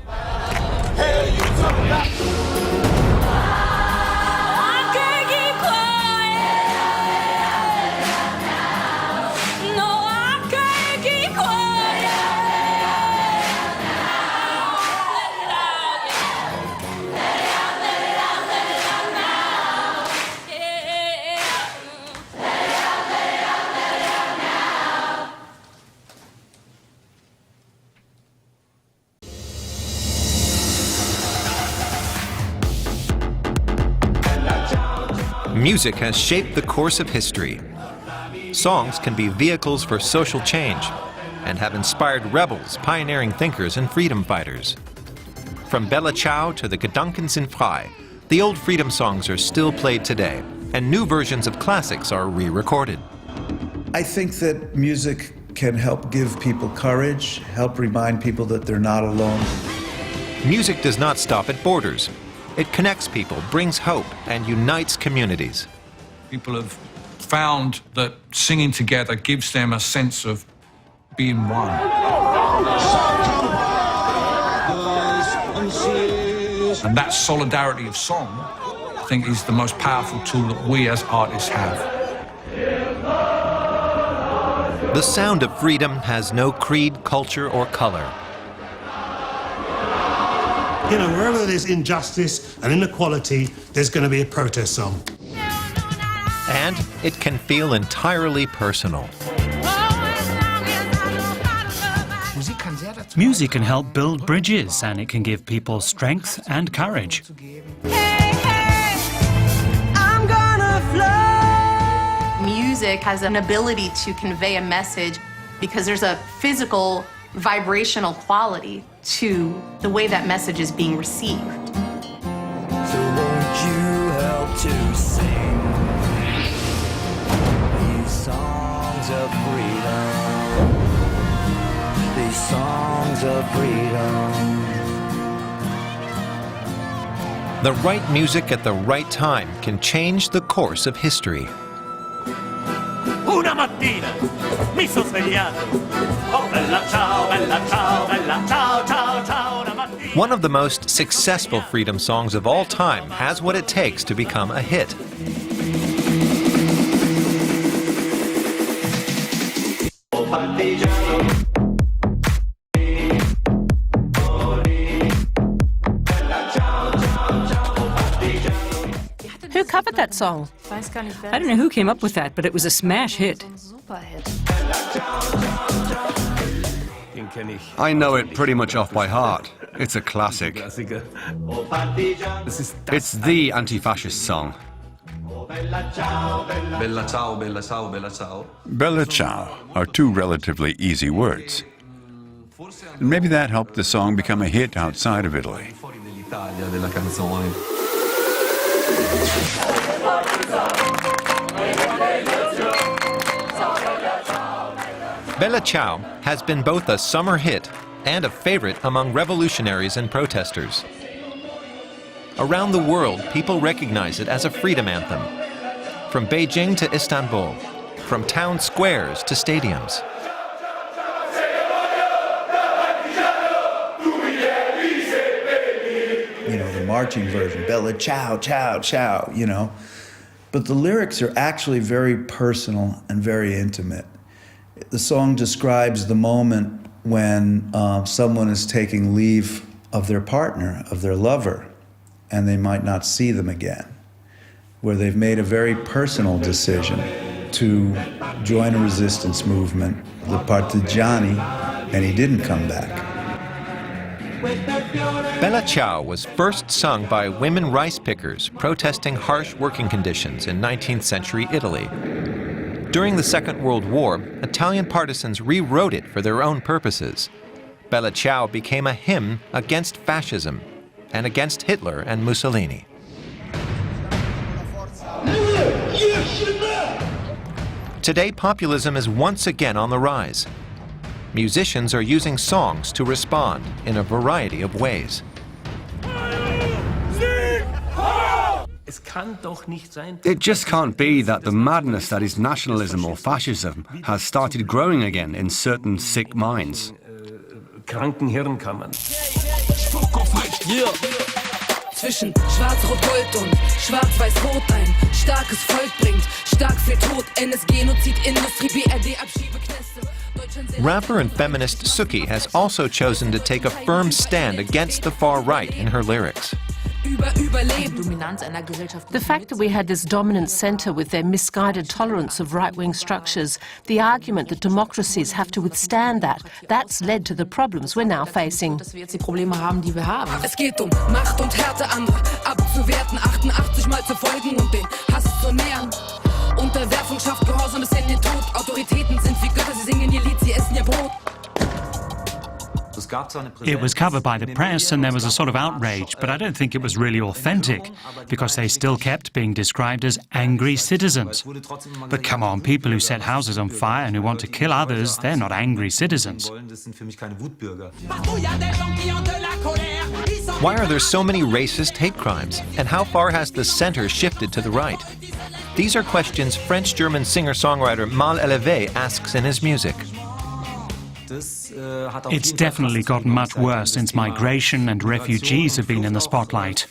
Music has shaped the course of history. Songs can be vehicles for social change and have inspired rebels, pioneering thinkers, and freedom fighters. From Bella Ciao to the Gedanken in frei, the old freedom songs are still played today, and new versions of classics are re-recorded. I think that music can help give people courage, help remind people that they're not alone. Music does not stop at borders. It connects people, brings hope, and unites communities. People have found that singing together gives them a sense of being one. And that solidarity of song, I think, is the most powerful tool that we as artists have. The sound of freedom has no creed, culture, or color. You know, wherever there's injustice and inequality, there's going to be a protest song. And it can feel entirely personal. Music can help build bridges, and it can give people strength and courage. Music has an ability to convey a message because there's a physical, vibrational quality to the way that message is being received. So won't you help to sing these songs of freedom, these songs of freedom. The right music at the right time can change the course of history. Una mattina mi sono svegliato. Oh, bella ciao, bella ciao, bella ciao, ciao, ciao, una mattina. One of the most successful freedom songs of all time has what it takes to become a hit. Who covered that song? I don't know who came up with that, but it was a smash hit. I know it pretty much off by heart. It's a classic. It's the anti-fascist song. Bella ciao, bella ciao, bella ciao. Bella ciao are two relatively easy words. And maybe that helped the song become a hit outside of Italy. Bella Ciao has been both a summer hit and a favorite among revolutionaries and protesters. Around the world, people recognize it as a freedom anthem. From Beijing to Istanbul, from town squares to stadiums. You know, the marching version, Bella Ciao, Ciao, Ciao, you know. But the lyrics are actually very personal and very intimate. The song describes the moment when someone is taking leave of their partner, of their lover, and they might not see them again, where they've made a very personal decision to join a resistance movement, the partigiani, and he didn't come back. Bella Ciao was first sung by women rice pickers protesting harsh working conditions in 19th century Italy. During the Second World War, Italian partisans rewrote it for their own purposes. Bella Ciao became a hymn against fascism and against Hitler and Mussolini. Today, populism is once again on the rise. Musicians are using songs to respond in a variety of ways. It just can't be that the madness that is nationalism or fascism has started growing again in certain sick minds. Zwischen Schwarz-Rot-Gold und Schwarz-Weiß-Rot ein starkes Volk bringt stark viel Tod, NS-Genozid, Industrie, BRD, Abschiebeknäste. Rapper and feminist Suki has also chosen to take a firm stand against the far right in her lyrics. The fact that we had this dominant centre with their misguided tolerance of right-wing structures, the argument that democracies have to withstand that, that's led to the problems we're now facing. Es geht Macht und Härte, andere abzuwerten, 88 Mal zu folgen und den Hass zu nähern. Unterwerfung schafft Gehorsam bis in den Tod. Autoritäten sind wie Götter, sie singen ihr Lied, sie essen ihr Brot. It was covered by the press and there was a sort of outrage, but I don't think it was really authentic, because they still kept being described as angry citizens. But come on, people who set houses on fire and who want to kill others, they're not angry citizens. Why are there so many racist hate crimes? And how far has the center shifted to the right? These are questions French-German singer-songwriter Mal Élevé asks in his music. It's definitely gotten much worse since migration and refugees have been in the spotlight.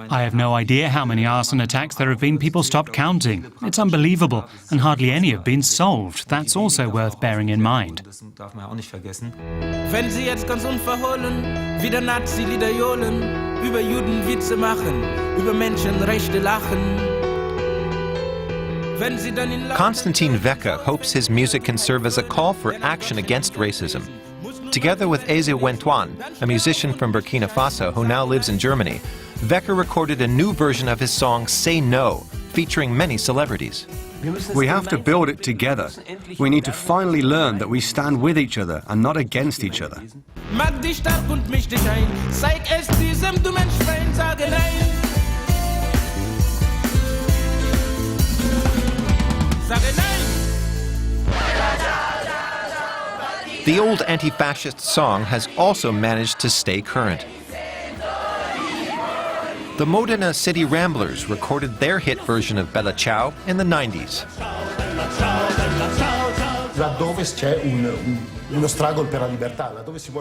I have no idea how many arson attacks there have been. People stopped counting. It's unbelievable, and hardly any have been solved. That's also worth bearing in mind. Wenn sie jetzt ganz unverhohlen wieder Nazi-Lieder johlen, über Juden Witze machen, über Menschenrechte lachen. Konstantin Wecker hopes his music can serve as a call for action against racism. Together with Eze Wentuan, a musician from Burkina Faso who now lives in Germany, Wecker recorded a new version of his song Say No, featuring many celebrities. We have to build it together. We need to finally learn that we stand with each other and not against each other. Mag dich stark und misch dich ein, zeig es diesem du Menschfeind, sage nein. The old anti-fascist song has also managed to stay current. The Modena City Ramblers recorded their hit version of Bella Ciao in the 90s.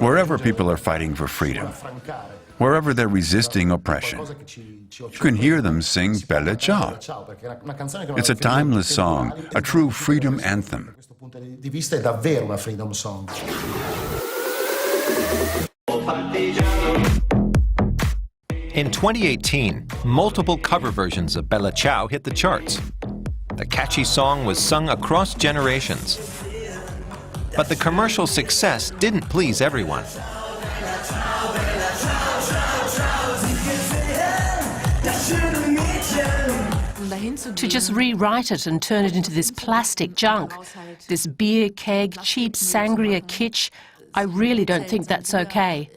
Wherever people are fighting for freedom, wherever they're resisting oppression, you can hear them sing Bella Ciao. It's a timeless song, a true freedom anthem. In 2018, multiple cover versions of Bella Ciao hit the charts. The catchy song was sung across generations. But the commercial success didn't please everyone. To just rewrite it and turn it into this plastic junk, this beer keg, cheap sangria kitsch, I really don't think that's okay.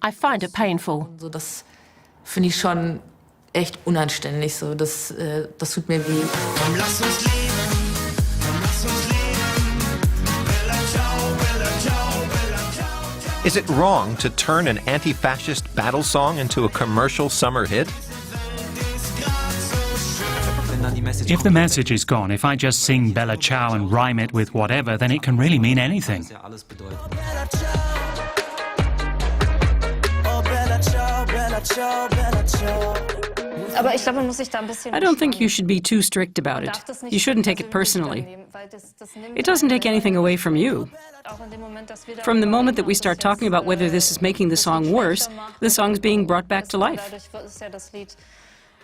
I find it painful. Das finde ich schon echt unanständig. So, das tut mir weh. Lass uns leben, lass uns leben. Bella ciao, bella ciao, bella ciao. Is it wrong to turn an anti-fascist battle song into a commercial summer hit? If the message is gone, if I just sing Bella Ciao and rhyme it with whatever, then it can really mean anything. I don't think you should be too strict about it. You shouldn't take it personally. It doesn't take anything away from you. From the moment that we start talking about whether this is making the song worse, the song's being brought back to life.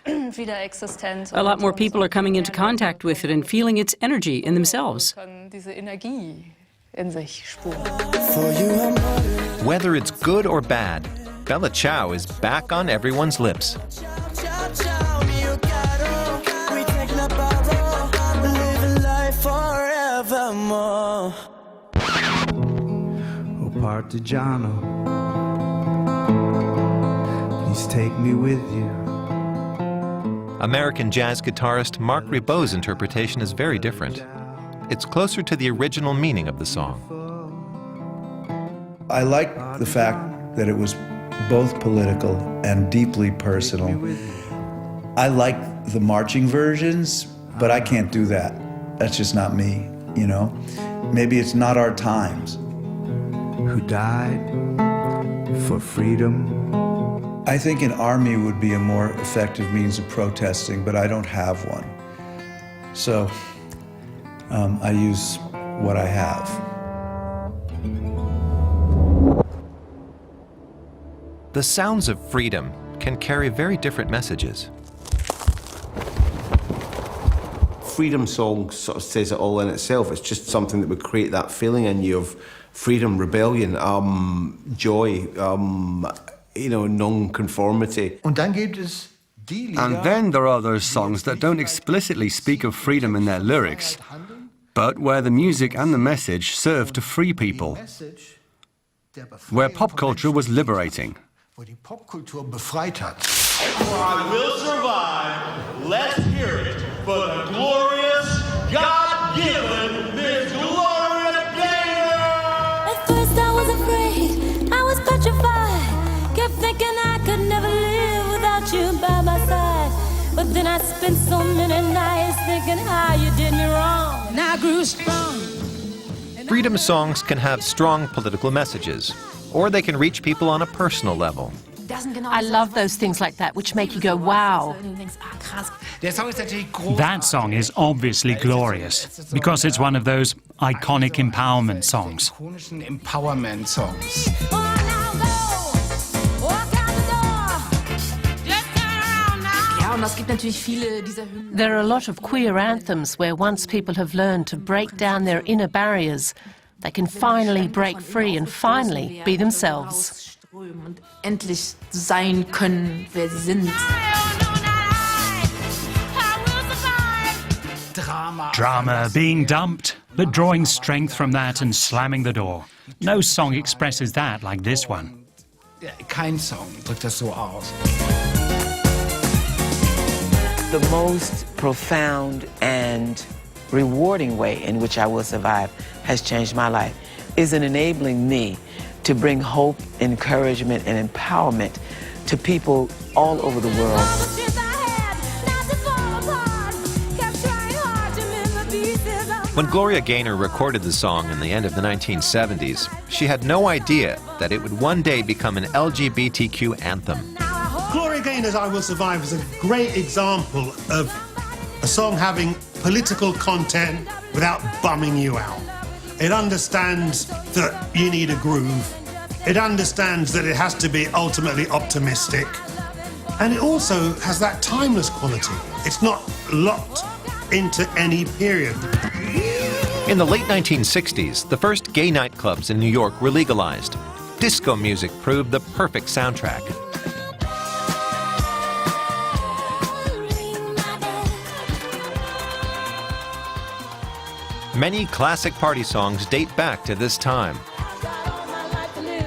A lot more people are coming into contact with it and feeling its energy in themselves. Whether it's good or bad, Bella Ciao is back on everyone's lips. Oh, Partigiano, please take me with you. American jazz guitarist Mark Ribot's interpretation is very different. It's closer to the original meaning of the song. I like the fact that it was both political and deeply personal. I like the marching versions, but I can't do that. That's just not me, you know? Maybe it's not our times. Who died for freedom? I think an army would be a more effective means of protesting, but I don't have one. So I use what I have. The sounds of freedom can carry very different messages. Freedom song sort of says it all in itself. It's just something that would create that feeling in you of freedom, rebellion, joy, non-conformity. And then there are those songs that don't explicitly speak of freedom in their lyrics, but where the music and the message serve to free people, where pop culture was liberating. I will survive. Let's hear it for the glorious, God-given Miss Gloria Gaynor. At first I was afraid, I was petrified. Kept thinking I could never live without you by my side. But then I spent so many nights thinking how you did me wrong. And I grew strong. Freedom songs can have strong political messages, or they can reach people on a personal level. I love those things like that, which make you go, wow. That song is obviously glorious, because it's one of those iconic empowerment songs. Empowerment songs. There are a lot of queer anthems where once people have learned to break down their inner barriers, they can finally break free and finally be themselves. Und endlich sein können, wer sie sind. Drama, being dumped, but drawing strength from that and slamming the door. No song expresses that like this one. Kein Song drückt das so aus. The most profound and rewarding way in which I will survive has changed my life is in enabling me to bring hope, encouragement, and empowerment to people all over the world. When Gloria Gaynor recorded the song in the end of the 1970s, she had no idea that it would one day become an LGBTQ anthem. Gloria Gaynor's I Will Survive is a great example of a song having political content without bumming you out. It understands that you need a groove. It understands that it has to be ultimately optimistic. And it also has that timeless quality. It's not locked into any period. In the late 1960s, the first gay nightclubs in New York were legalized. Disco music proved the perfect soundtrack. Many classic party songs date back to this time.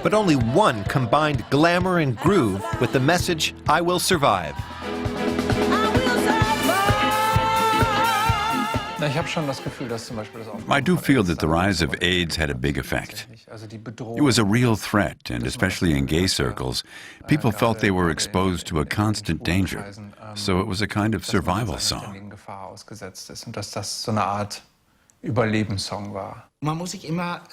But only one combined glamour and groove with the message, "I will survive." I do feel that the rise of AIDS had a big effect. It was a real threat, and especially in gay circles, people felt they were exposed to a constant danger. So it was a kind of survival song.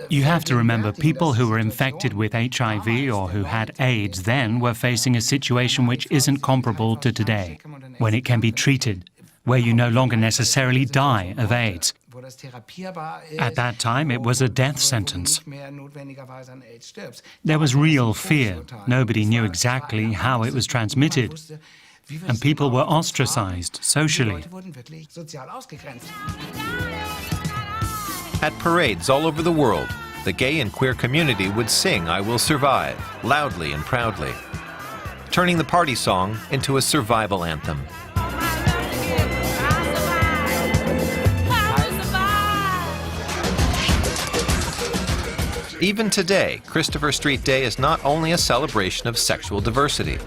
You have to remember, people who were infected with HIV or who had AIDS then were facing a situation which isn't comparable to today, when it can be treated, where you no longer necessarily die of AIDS. At that time, it was a death sentence. There was real fear. Nobody knew exactly how it was transmitted. And people were ostracized socially. At parades all over the world, the gay and queer community would sing "I Will Survive" loudly and proudly, turning the party song into a survival anthem. Even today, Christopher Street Day is not only a celebration of sexual diversity.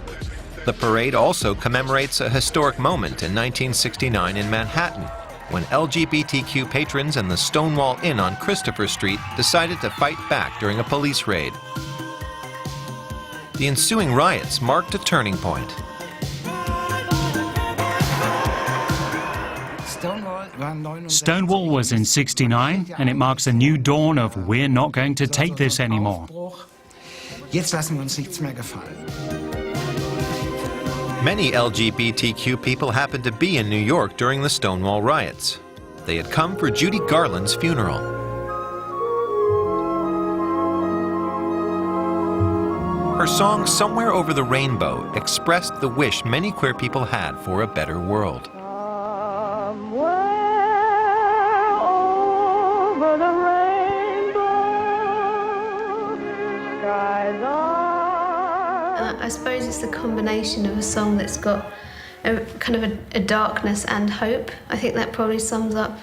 The parade also commemorates a historic moment in 1969 in Manhattan, when LGBTQ patrons in the Stonewall Inn on Christopher Street decided to fight back during a police raid. The ensuing riots marked a turning point. Stonewall was in '69, and it marks a new dawn of "we're not going to take this anymore." Many LGBTQ people happened to be in New York during the Stonewall riots. They had come for Judy Garland's funeral. Her song "Somewhere Over the Rainbow" expressed the wish many queer people had for a better world. I suppose it's the combination of a song that's got a kind of a darkness and hope. I think that probably sums up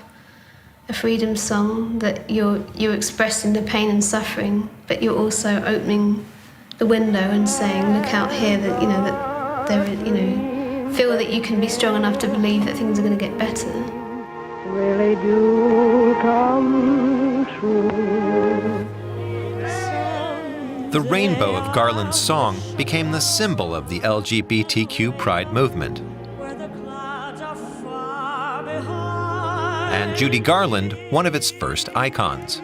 a freedom song, that you're expressing the pain and suffering, but you're also opening the window and saying, look out here, that that there, feel that you can be strong enough to believe that things are going to get better. Really do come true. The rainbow of Garland's song became the symbol of the LGBTQ pride movement. And Judy Garland, one of its first icons.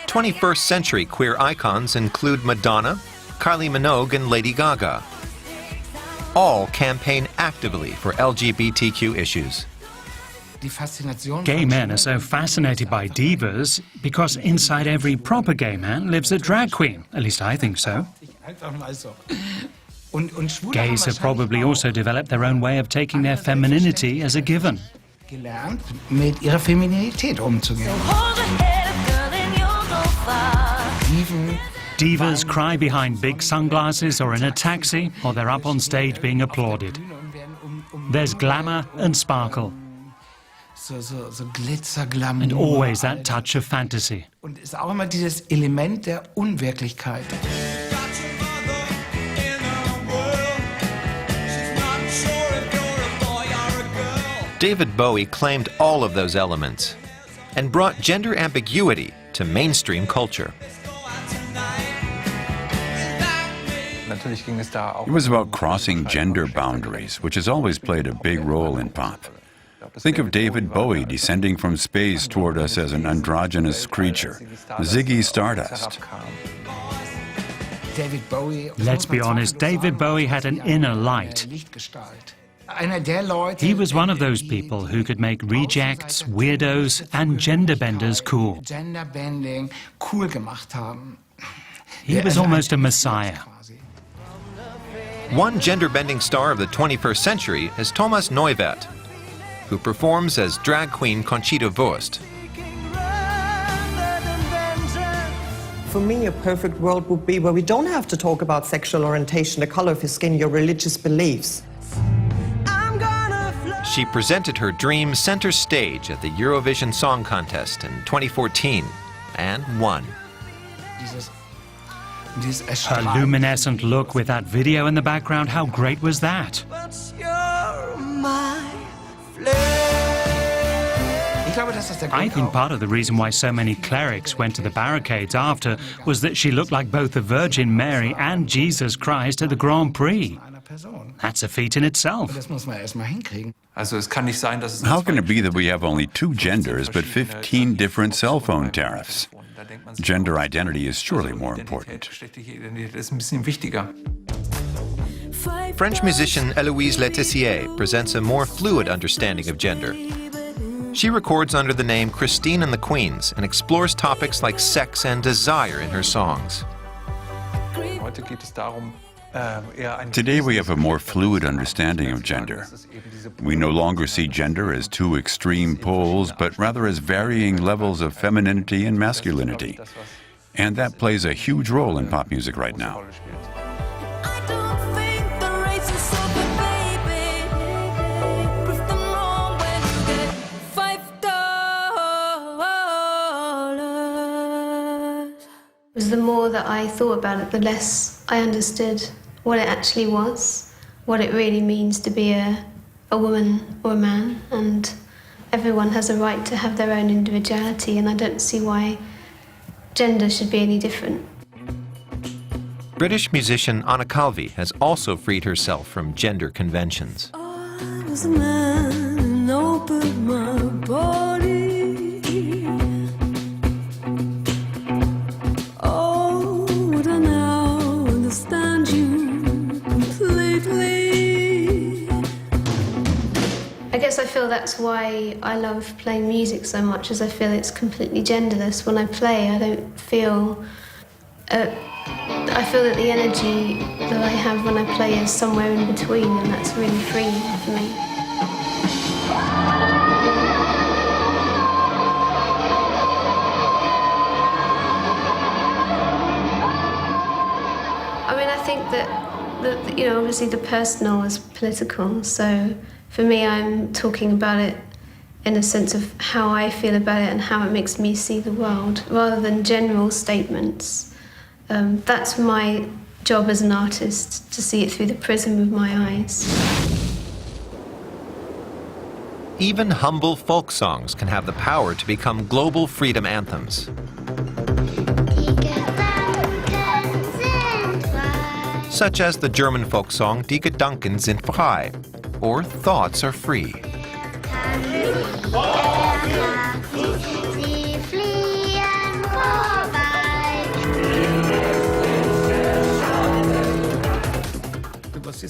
'21st century queer icons include Madonna, Kylie Minogue, and Lady Gaga. All campaign actively for LGBTQ issues. Gay men are so fascinated by divas because inside every proper gay man lives a drag queen. At least I think so. Gays have probably also developed their own way of taking their femininity as a given. Divas cry behind big sunglasses or in a taxi, or they're up on stage being applauded. There's glamour and sparkle. And always that touch of fantasy. David Bowie claimed all of those elements and brought gender ambiguity to mainstream culture. It was about crossing gender boundaries, which has always played a big role in pop. Think of David Bowie descending from space toward us as an androgynous creature, Ziggy Stardust. Let's be honest, David Bowie had an inner light. He was one of those people who could make rejects, weirdos, and gender benders cool. He was almost a messiah. One gender-bending star of the 21st century is Thomas Neuwirth, who performs as drag queen Conchita Wurst. For me, a perfect world would be where we don't have to talk about sexual orientation, the color of your skin, your religious beliefs. She presented her dream center stage at the Eurovision Song Contest in 2014 and won. Her luminescent look with that video in the background, how great was that? I think part of the reason why so many clerics went to the barricades after was that she looked like both the Virgin Mary and Jesus Christ at the Grand Prix. That's a feat in itself. How can it be that we have only 2 genders but 15 different cell phone tariffs? Gender identity is surely more important. French musician Héloïse Letessier presents a more fluid understanding of gender. She records under the name Christine and the Queens and explores topics like sex and desire in her songs. Today we have a more fluid understanding of gender. We no longer see gender as 2 extreme poles, but rather as varying levels of femininity and masculinity. And that plays a huge role in pop music right now. The more that I thought about it, the less I understood what it actually was, what it really means to be a woman or a man, and everyone has a right to have their own individuality, and I don't see why gender should be any different. British musician Anna Calvi has also freed herself from gender conventions. I was a man and opened my body. I guess I feel that's why I love playing music so much, as I feel it's completely genderless. When I play, I don't feel... I feel that the energy that I have when I play is somewhere in between, and that's really freeing for me. I mean, I think that obviously the personal is political, so for me, I'm talking about it in a sense of how I feel about it and how it makes me see the world, rather than general statements. That's my job as an artist, to see it through the prism of my eyes. Even humble folk songs can have the power to become global freedom anthems. Such as the German folk song Die Gedanken sind frei, or Thoughts Are Free.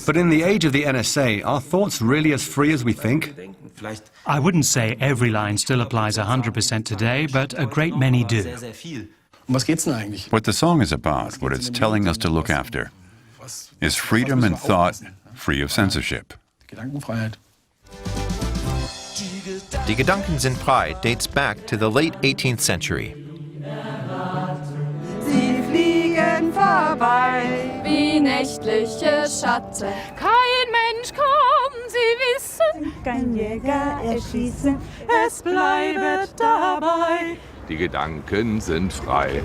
But in the age of the NSA, are thoughts really as free as we think? I wouldn't say every line still applies 100% today, but a great many do. What the song is about, what it's telling us to look after, is freedom in thought, free of censorship. Die Gedanken sind frei dates back to the late 18th century. Sie fliegen vorbei wie nächtliche Schatten. Kein Mensch kann sie wissen. Kein Jäger erschießen. Es bleibt dabei. Die Gedanken sind frei.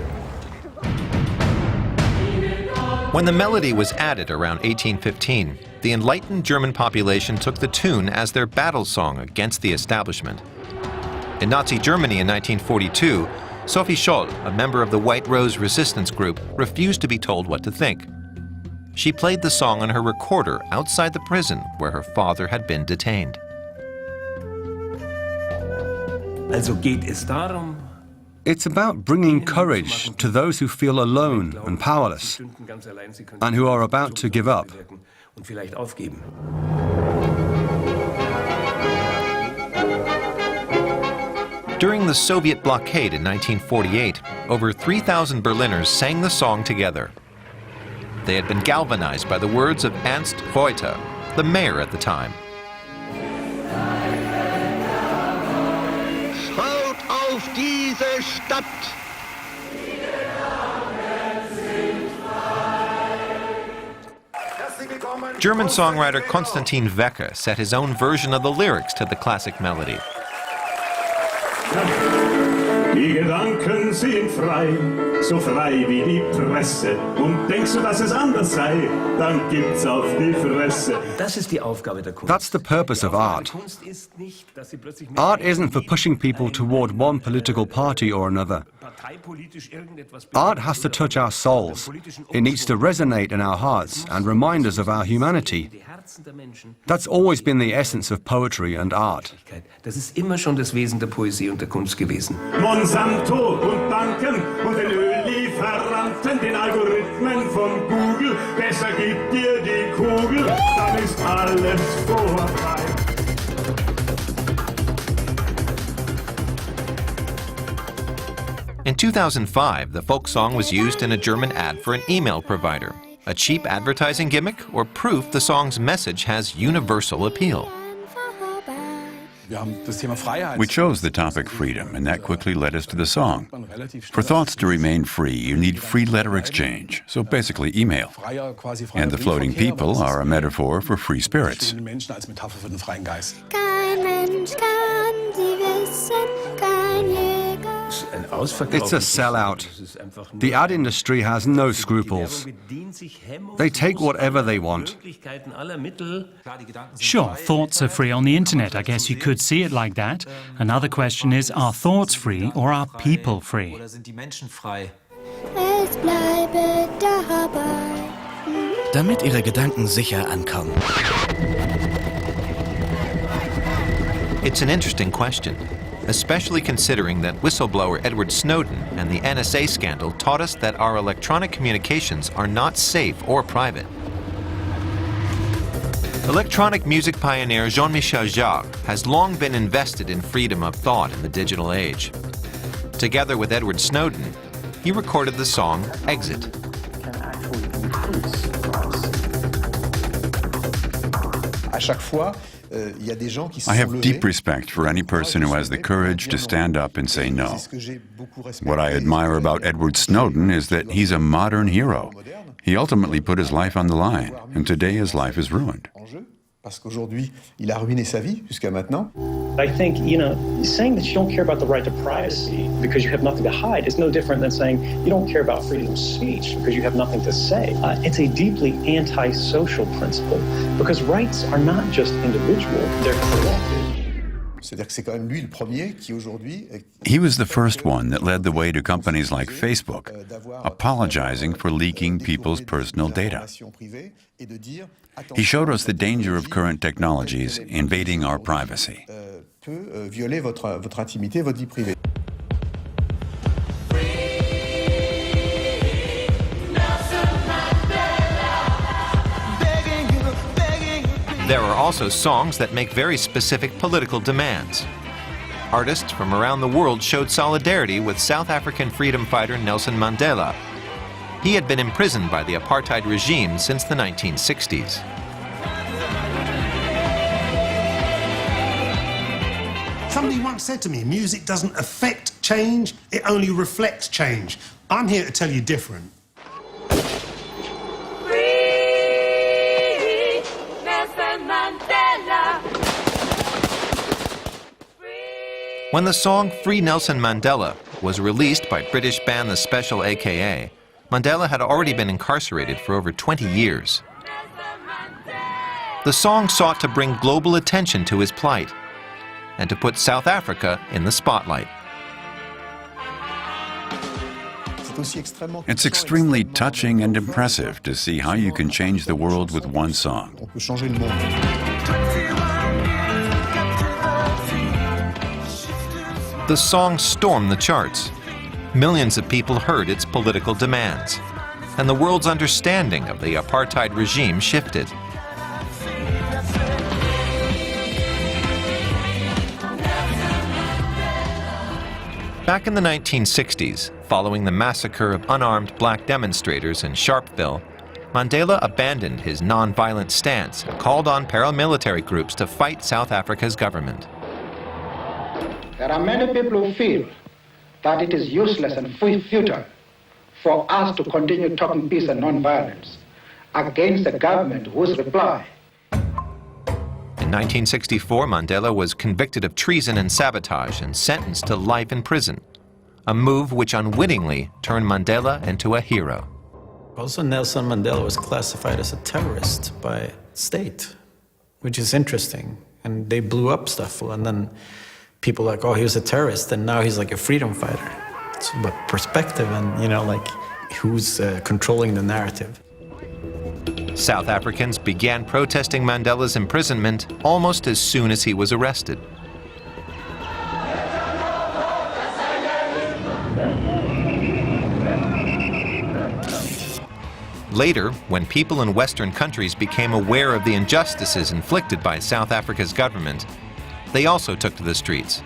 When the melody was added around 1815, the enlightened German population took the tune as their battle song against the establishment. In Nazi Germany in 1942, Sophie Scholl, a member of the White Rose resistance group, refused to be told what to think. She played the song on her recorder outside the prison where her father had been detained. Also geht es darum, It's about bringing courage to those who feel alone and powerless, and who are about to give up. During the Soviet blockade in 1948, over 3,000 Berliners sang the song together. They had been galvanized by the words of Ernst Reuter, the mayor at the time. Schaut auf diese Stadt! German songwriter Konstantin Wecker set his own version of the lyrics to the classic melody. Die Gedanken sind frei, so frei wie die Presse. Und denkst du, dass es anders sei, dann gibt's auf die Fresse. That's the purpose of art. Art isn't for pushing people toward one political party or another. Art has to touch our souls. It needs to resonate in our hearts and remind us of our humanity. That's always been the essence of poetry and art. Das ist immer schon das Wesen der Poesie und der Kunst gewesen. Monsanto und Banken und den Öllieferanten, den Algorithmen von Google. Besser gib dir die Kugel, dann ist alles vorbei. In 2005, the folk song was used in a German ad for an email provider. A cheap advertising gimmick or proof the song's message has universal appeal? We chose the topic freedom, and that quickly led us to the song. For thoughts to remain free, you need free letter exchange, so basically email. And the floating people are a metaphor for free spirits. It's a sellout. The ad industry has no scruples. They take whatever they want. Sure, thoughts are free on the internet. I guess you could see it like that. Another question is, are thoughts free or are people free? Damit Ihre Gedanken sicher ankommen. It's an interesting question, especially considering that whistleblower Edward Snowden and the NSA scandal taught us that our electronic communications are not safe or private. Electronic music pioneer Jean-Michel Jarre has long been invested in freedom of thought in the digital age. Together with Edward Snowden, he recorded the song Exit. I have deep respect for any person who has the courage to stand up and say no. What I admire about Edward Snowden is that he's a modern hero. He ultimately put his life on the line, and today his life is ruined. I think, saying that you don't care about the right to privacy because you have nothing to hide is no different than saying you don't care about freedom of speech because you have nothing to say. It's a deeply anti-social principle because rights are not just individual, they're collective. He was the first one that led the way to companies like Facebook, apologizing for leaking people's personal data. He showed us the danger of current technologies invading our privacy. There are also songs that make very specific political demands. Artists from around the world showed solidarity with South African freedom fighter Nelson Mandela. He had been imprisoned by the apartheid regime since the 1960s. Somebody once said to me, music doesn't affect change, it only reflects change. I'm here to tell you different. When the song Free Nelson Mandela was released by British band The Special AKA, Mandela had already been incarcerated for over 20 years. The song sought to bring global attention to his plight and to put South Africa in the spotlight. It's extremely touching and impressive to see how you can change the world with one song. The song stormed the charts. Millions of people heard its political demands, and the world's understanding of the apartheid regime shifted. Back in the 1960s, following the massacre of unarmed black demonstrators in Sharpeville, Mandela abandoned his non-violent stance and called on paramilitary groups to fight South Africa's government. There are many people who feel that it is useless and futile for us to continue talking peace and non-violence. against the government whose reply. In 1964, Mandela was convicted of treason and sabotage and sentenced to life in prison, a move which unwittingly turned Mandela into a hero. Also, Nelson Mandela was classified as a terrorist by state, which is interesting. And they blew up stuff, and then people like, oh, he was a terrorist, and now he's like a freedom fighter. It's about perspective and, you know, like who's controlling the narrative. South Africans began protesting Mandela's imprisonment almost as soon as he was arrested. Later, when people in Western countries became aware of the injustices inflicted by South Africa's government, they also took to the streets.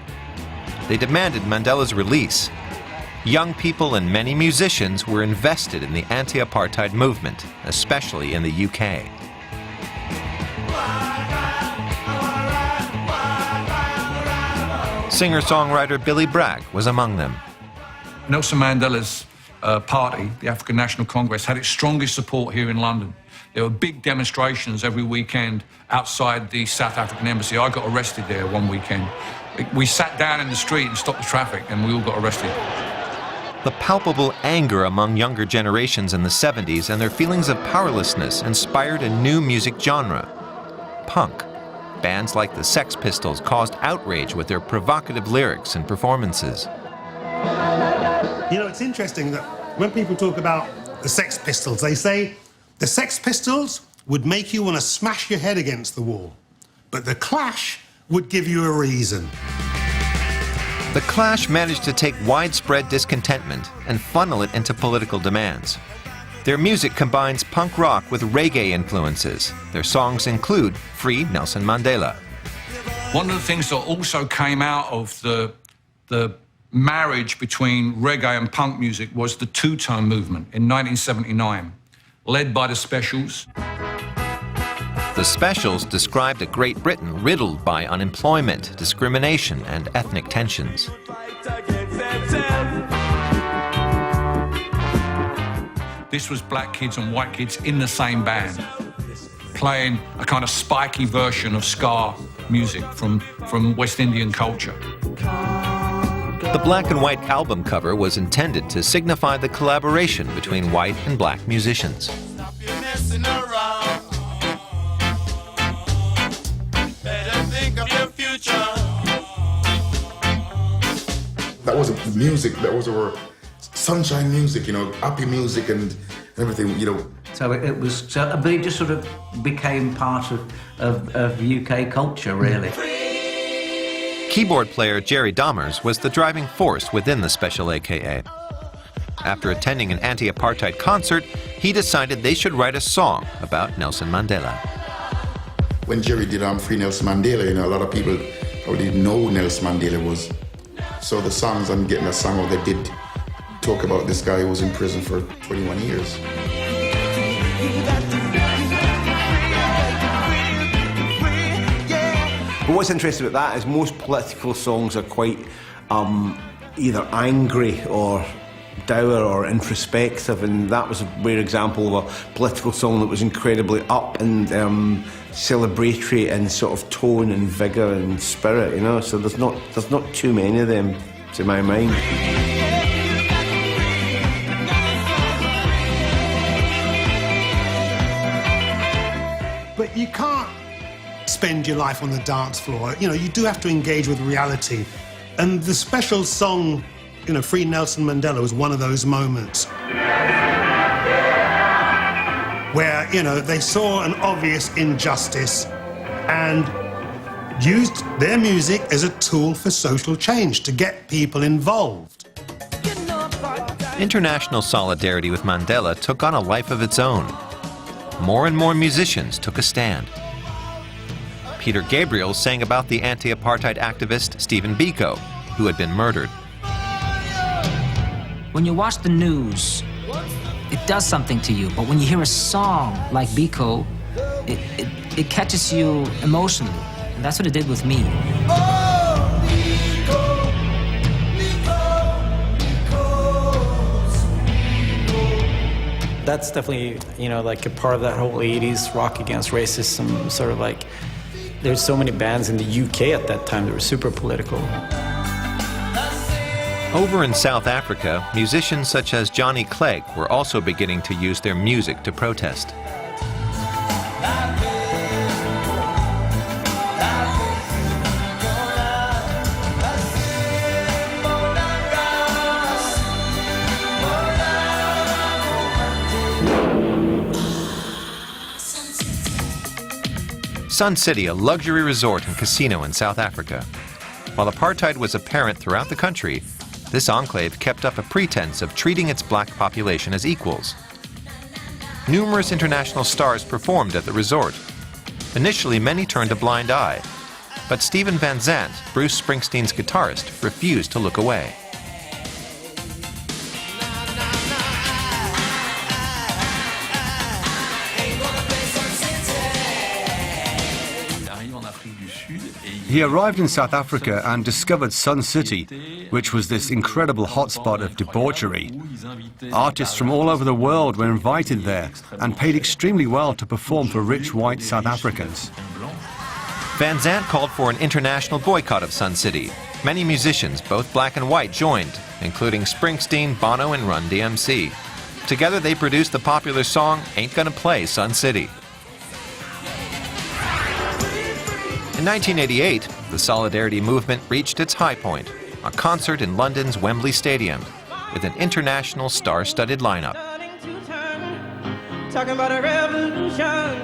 They demanded Mandela's release. Young people and many musicians were invested in the anti-apartheid movement, especially in the UK. Singer-songwriter Billy Bragg was among them. Nelson Mandela's party, the African National Congress, had its strongest support here in London. There were big demonstrations every weekend outside the South African embassy. I got arrested there one weekend. We sat down in the street and stopped the traffic, and we all got arrested. The palpable anger among younger generations in the 70s and their feelings of powerlessness inspired a new music genre, punk. Bands like the Sex Pistols caused outrage with their provocative lyrics and performances. You know, it's interesting that when people talk about the Sex Pistols, they say the Sex Pistols would make you want to smash your head against the wall, but the Clash would give you a reason. The Clash managed to take widespread discontentment and funnel it into political demands. Their music combines punk rock with reggae influences. Their songs include Free Nelson Mandela. One of the things that also came out of the marriage between reggae and punk music was the two-tone movement in 1979, led by the Specials. The Specials described a Great Britain riddled by unemployment, discrimination, and ethnic tensions. This was black kids and white kids in the same band, playing a kind of spiky version of ska music from West Indian culture. The black and white album cover was intended to signify the collaboration between white and black musicians. That wasn't music, that was our sunshine music, you know, happy music and everything, you know. So it was, but it just sort of became part of UK culture, really. Keyboard player Jerry Dahmers was the driving force within the Special AKA. After attending an anti-apartheid concert, he decided they should write a song about Nelson Mandela. When Jerry did Free Nelson Mandela, you know, a lot of people probably didn't know who Nelson Mandela was. So the songs, I'm getting a song out that did talk about this guy who was in prison for 21 years. But what's interesting about that is most political songs are quite either angry or dour or introspective, and that was a rare example of a political song that was incredibly up and celebratory in sort of tone and vigour and spirit, you know. So there's not too many of them, to my mind. But you can't spend your life on the dance floor. You know, you do have to engage with reality. And the Special song, you know, Free Nelson Mandela was one of those moments where, you know, they saw an obvious injustice and used their music as a tool for social change, to get people involved. International solidarity with Mandela took on a life of its own. More and more musicians took a stand. Peter Gabriel sang about the anti-apartheid activist Stephen Biko, who had been murdered. When you watch the news, it does something to you, but when you hear a song like Biko, it catches you emotionally, and that's what it did with me. That's definitely, you know, like a part of that whole 80s rock against racism, sort of like, there's so many bands in the UK at that time that were super political. Over in South Africa, musicians such as Johnny Clegg were also beginning to use their music to protest. Sun City, a luxury resort and casino in South Africa. While apartheid was apparent throughout the country, this enclave kept up a pretense of treating its black population as equals. Numerous international stars performed at the resort. Initially, many turned a blind eye, but Steven Van Zandt, Bruce Springsteen's guitarist, refused to look away. He arrived in South Africa and discovered Sun City, which was this incredible hotspot of debauchery. Artists from all over the world were invited there and paid extremely well to perform for rich white South Africans. Van Zandt called for an international boycott of Sun City. Many musicians, both black and white, joined, including Springsteen, Bono, and Run DMC. Together they produced the popular song, Ain't Gonna Play Sun City. In 1988, the Solidarity movement reached its high point, a concert in London's Wembley Stadium, with an international star-studded lineup. Talking about a revolution.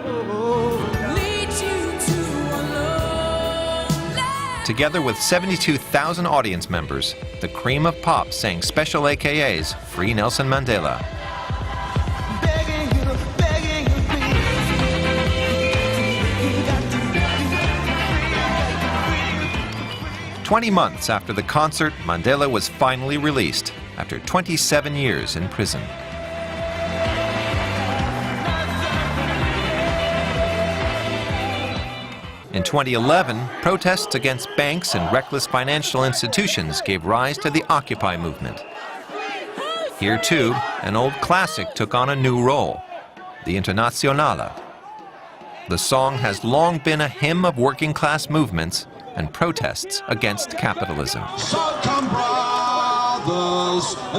Together with 72,000 audience members, the cream of pop sang special AKAs, Free Nelson Mandela. 20 months after the concert, Mandela was finally released after 27 years in prison. In 2011, protests against banks and reckless financial institutions gave rise to the Occupy movement. Here too, an old classic took on a new role, the Internationale. The song has long been a hymn of working class movements and protests against capitalism.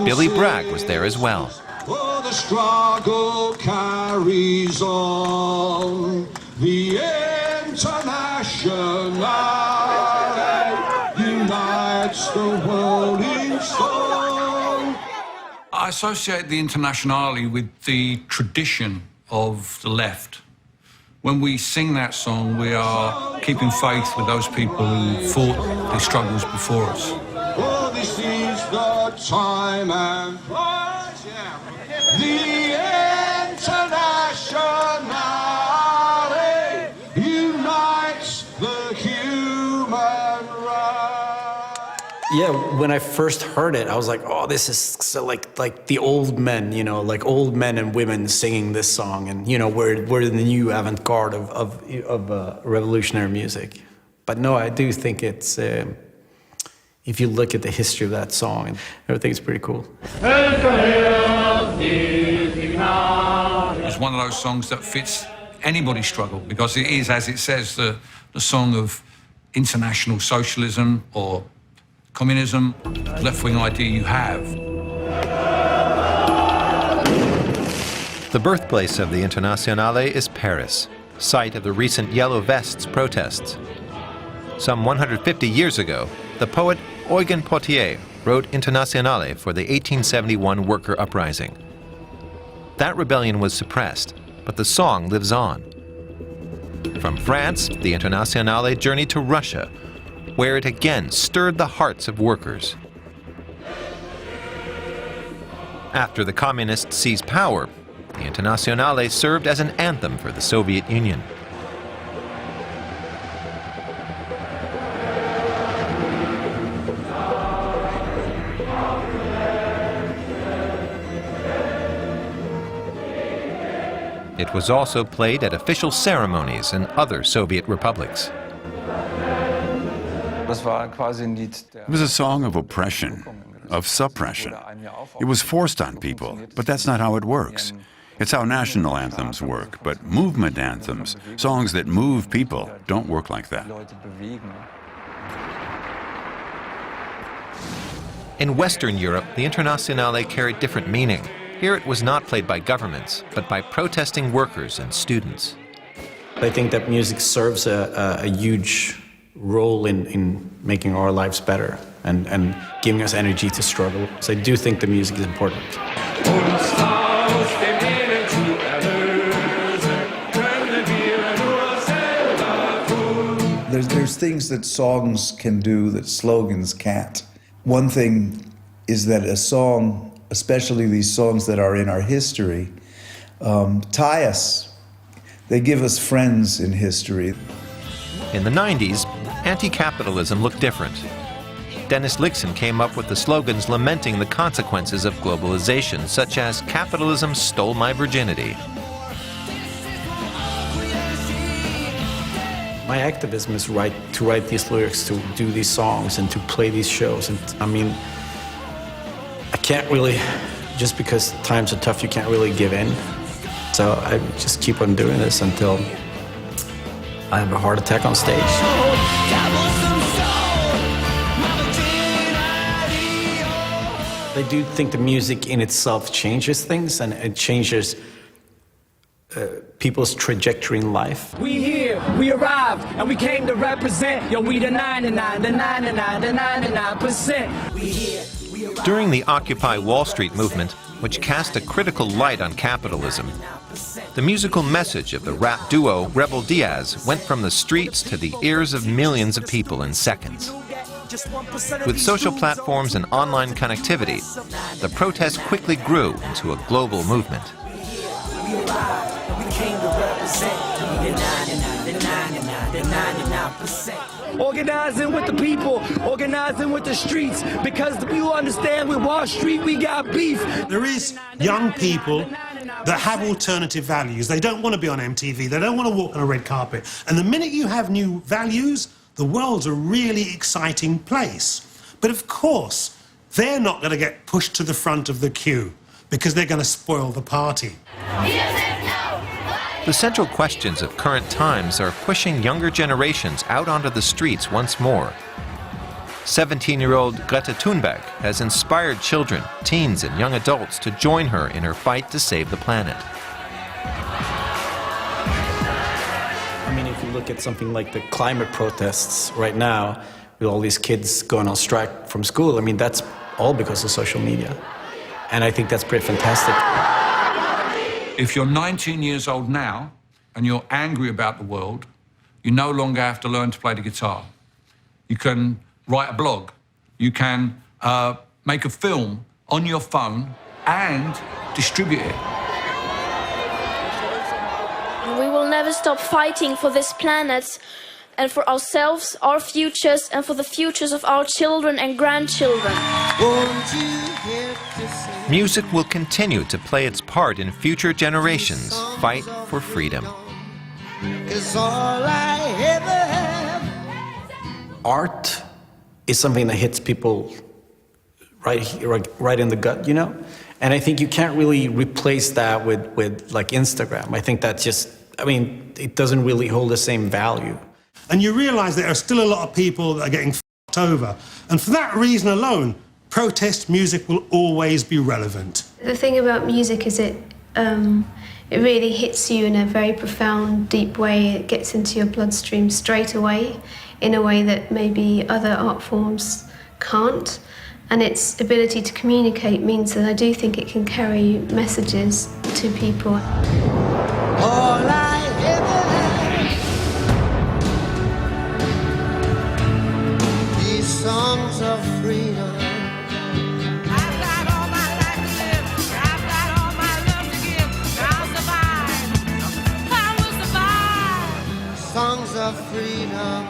Billy Bragg was there as well. The struggle carries on. The Internationale unites the world in song. I associate the Internationale with the tradition of the left. When we sing that song, we are keeping faith with those people who fought the struggles before us. Oh, this is the time and place, yeah. The Internationale unites the human race. Yeah, when I first heard it, I was like, oh, this is so like the old men, you know, like old men and women singing this song, and you know, we're the new avant-garde of revolutionary music. But no, I do think it's, if you look at the history of that song, everything is pretty cool. It's one of those songs that fits anybody's struggle, because it is, as it says, the song of international socialism or communism, left-wing idea you have. The birthplace of the Internationale is Paris, site of the recent Yellow Vests protests. Some 150 years ago, the poet Eugen Potier wrote Internationale for the 1871 worker uprising. That rebellion was suppressed, but the song lives on. From France, the Internationale journeyed to Russia, where it again stirred the hearts of workers. After the communists seized power, the Internationale served as an anthem for the Soviet Union. It was also played at official ceremonies in other Soviet republics. It was a song of oppression, of suppression. It was forced on people, but that's not how it works. It's how national anthems work, but movement anthems, songs that move people, don't work like that. In Western Europe, the Internationale carried different meaning. Here it was not played by governments, but by protesting workers and students. I think that music serves a huge role in making our lives better and giving us energy to struggle. So I do think the music is important. There's things that songs can do that slogans can't. One thing is that a song, especially these songs that are in our history, tie us. They give us friends in history. In the 90s, anti-capitalism looked different. Dennis Lyxzén came up with the slogans lamenting the consequences of globalization, such as "Capitalism stole my virginity." My activism is to write these lyrics, to do these songs, and to play these shows. And I mean, I can't really, just because times are tough, you can't really give in. So I just keep on doing this until I have a heart attack on stage. I do think the music in itself changes things, and it changes people's trajectory in life. We here, we arrived, and we came to represent. Yo, we the 99, the 99, the 99%. We here, we arrived. During the Occupy Wall Street movement, which cast a critical light on capitalism, the musical message of the rap duo Rebel Diaz went from the streets to the ears of millions of people in seconds. With social platforms and online connectivity, the protest quickly grew into a global movement. Organizing with the people, organizing with the streets, because you understand with Wall Street we got beef. There is young people that have alternative values. They don't want to be on MTV, they don't want to walk on a red carpet. And the minute you have new values, the world's a really exciting place. But of course, they're not going to get pushed to the front of the queue because they're going to spoil the party. The central questions of current times are pushing younger generations out onto the streets once more. 17-year-old Greta Thunberg has inspired children, teens, and young adults to join her in her fight to save the planet. I mean, if you look at something like the climate protests right now, with all these kids going on strike from school, I mean, that's all because of social media. And I think that's pretty fantastic. If you're 19 years old now and you're angry about the world, you no longer have to learn to play the guitar. You can write a blog. You can make a film on your phone and distribute it. We will never stop fighting for this planet and for ourselves, our futures, and for the futures of our children and grandchildren. Music will continue to play its part in future generations' fight for freedom. It's all I ever have. Art is something that hits people right in the gut, you know? And I think you can't really replace that with like Instagram. I think that's just, I mean, it doesn't really hold the same value. And you realize there are still a lot of people that are getting f***ed over. And for that reason alone, protest music will always be relevant. The thing about music is it really hits you in a very profound, deep way. It gets into your bloodstream straight away in a way that maybe other art forms can't. And its ability to communicate means that I do think it can carry messages to people. All I ever have. These songs of freedom. I've got all my life to live. I've got all my love to give. I'll survive. I will survive. Songs of freedom.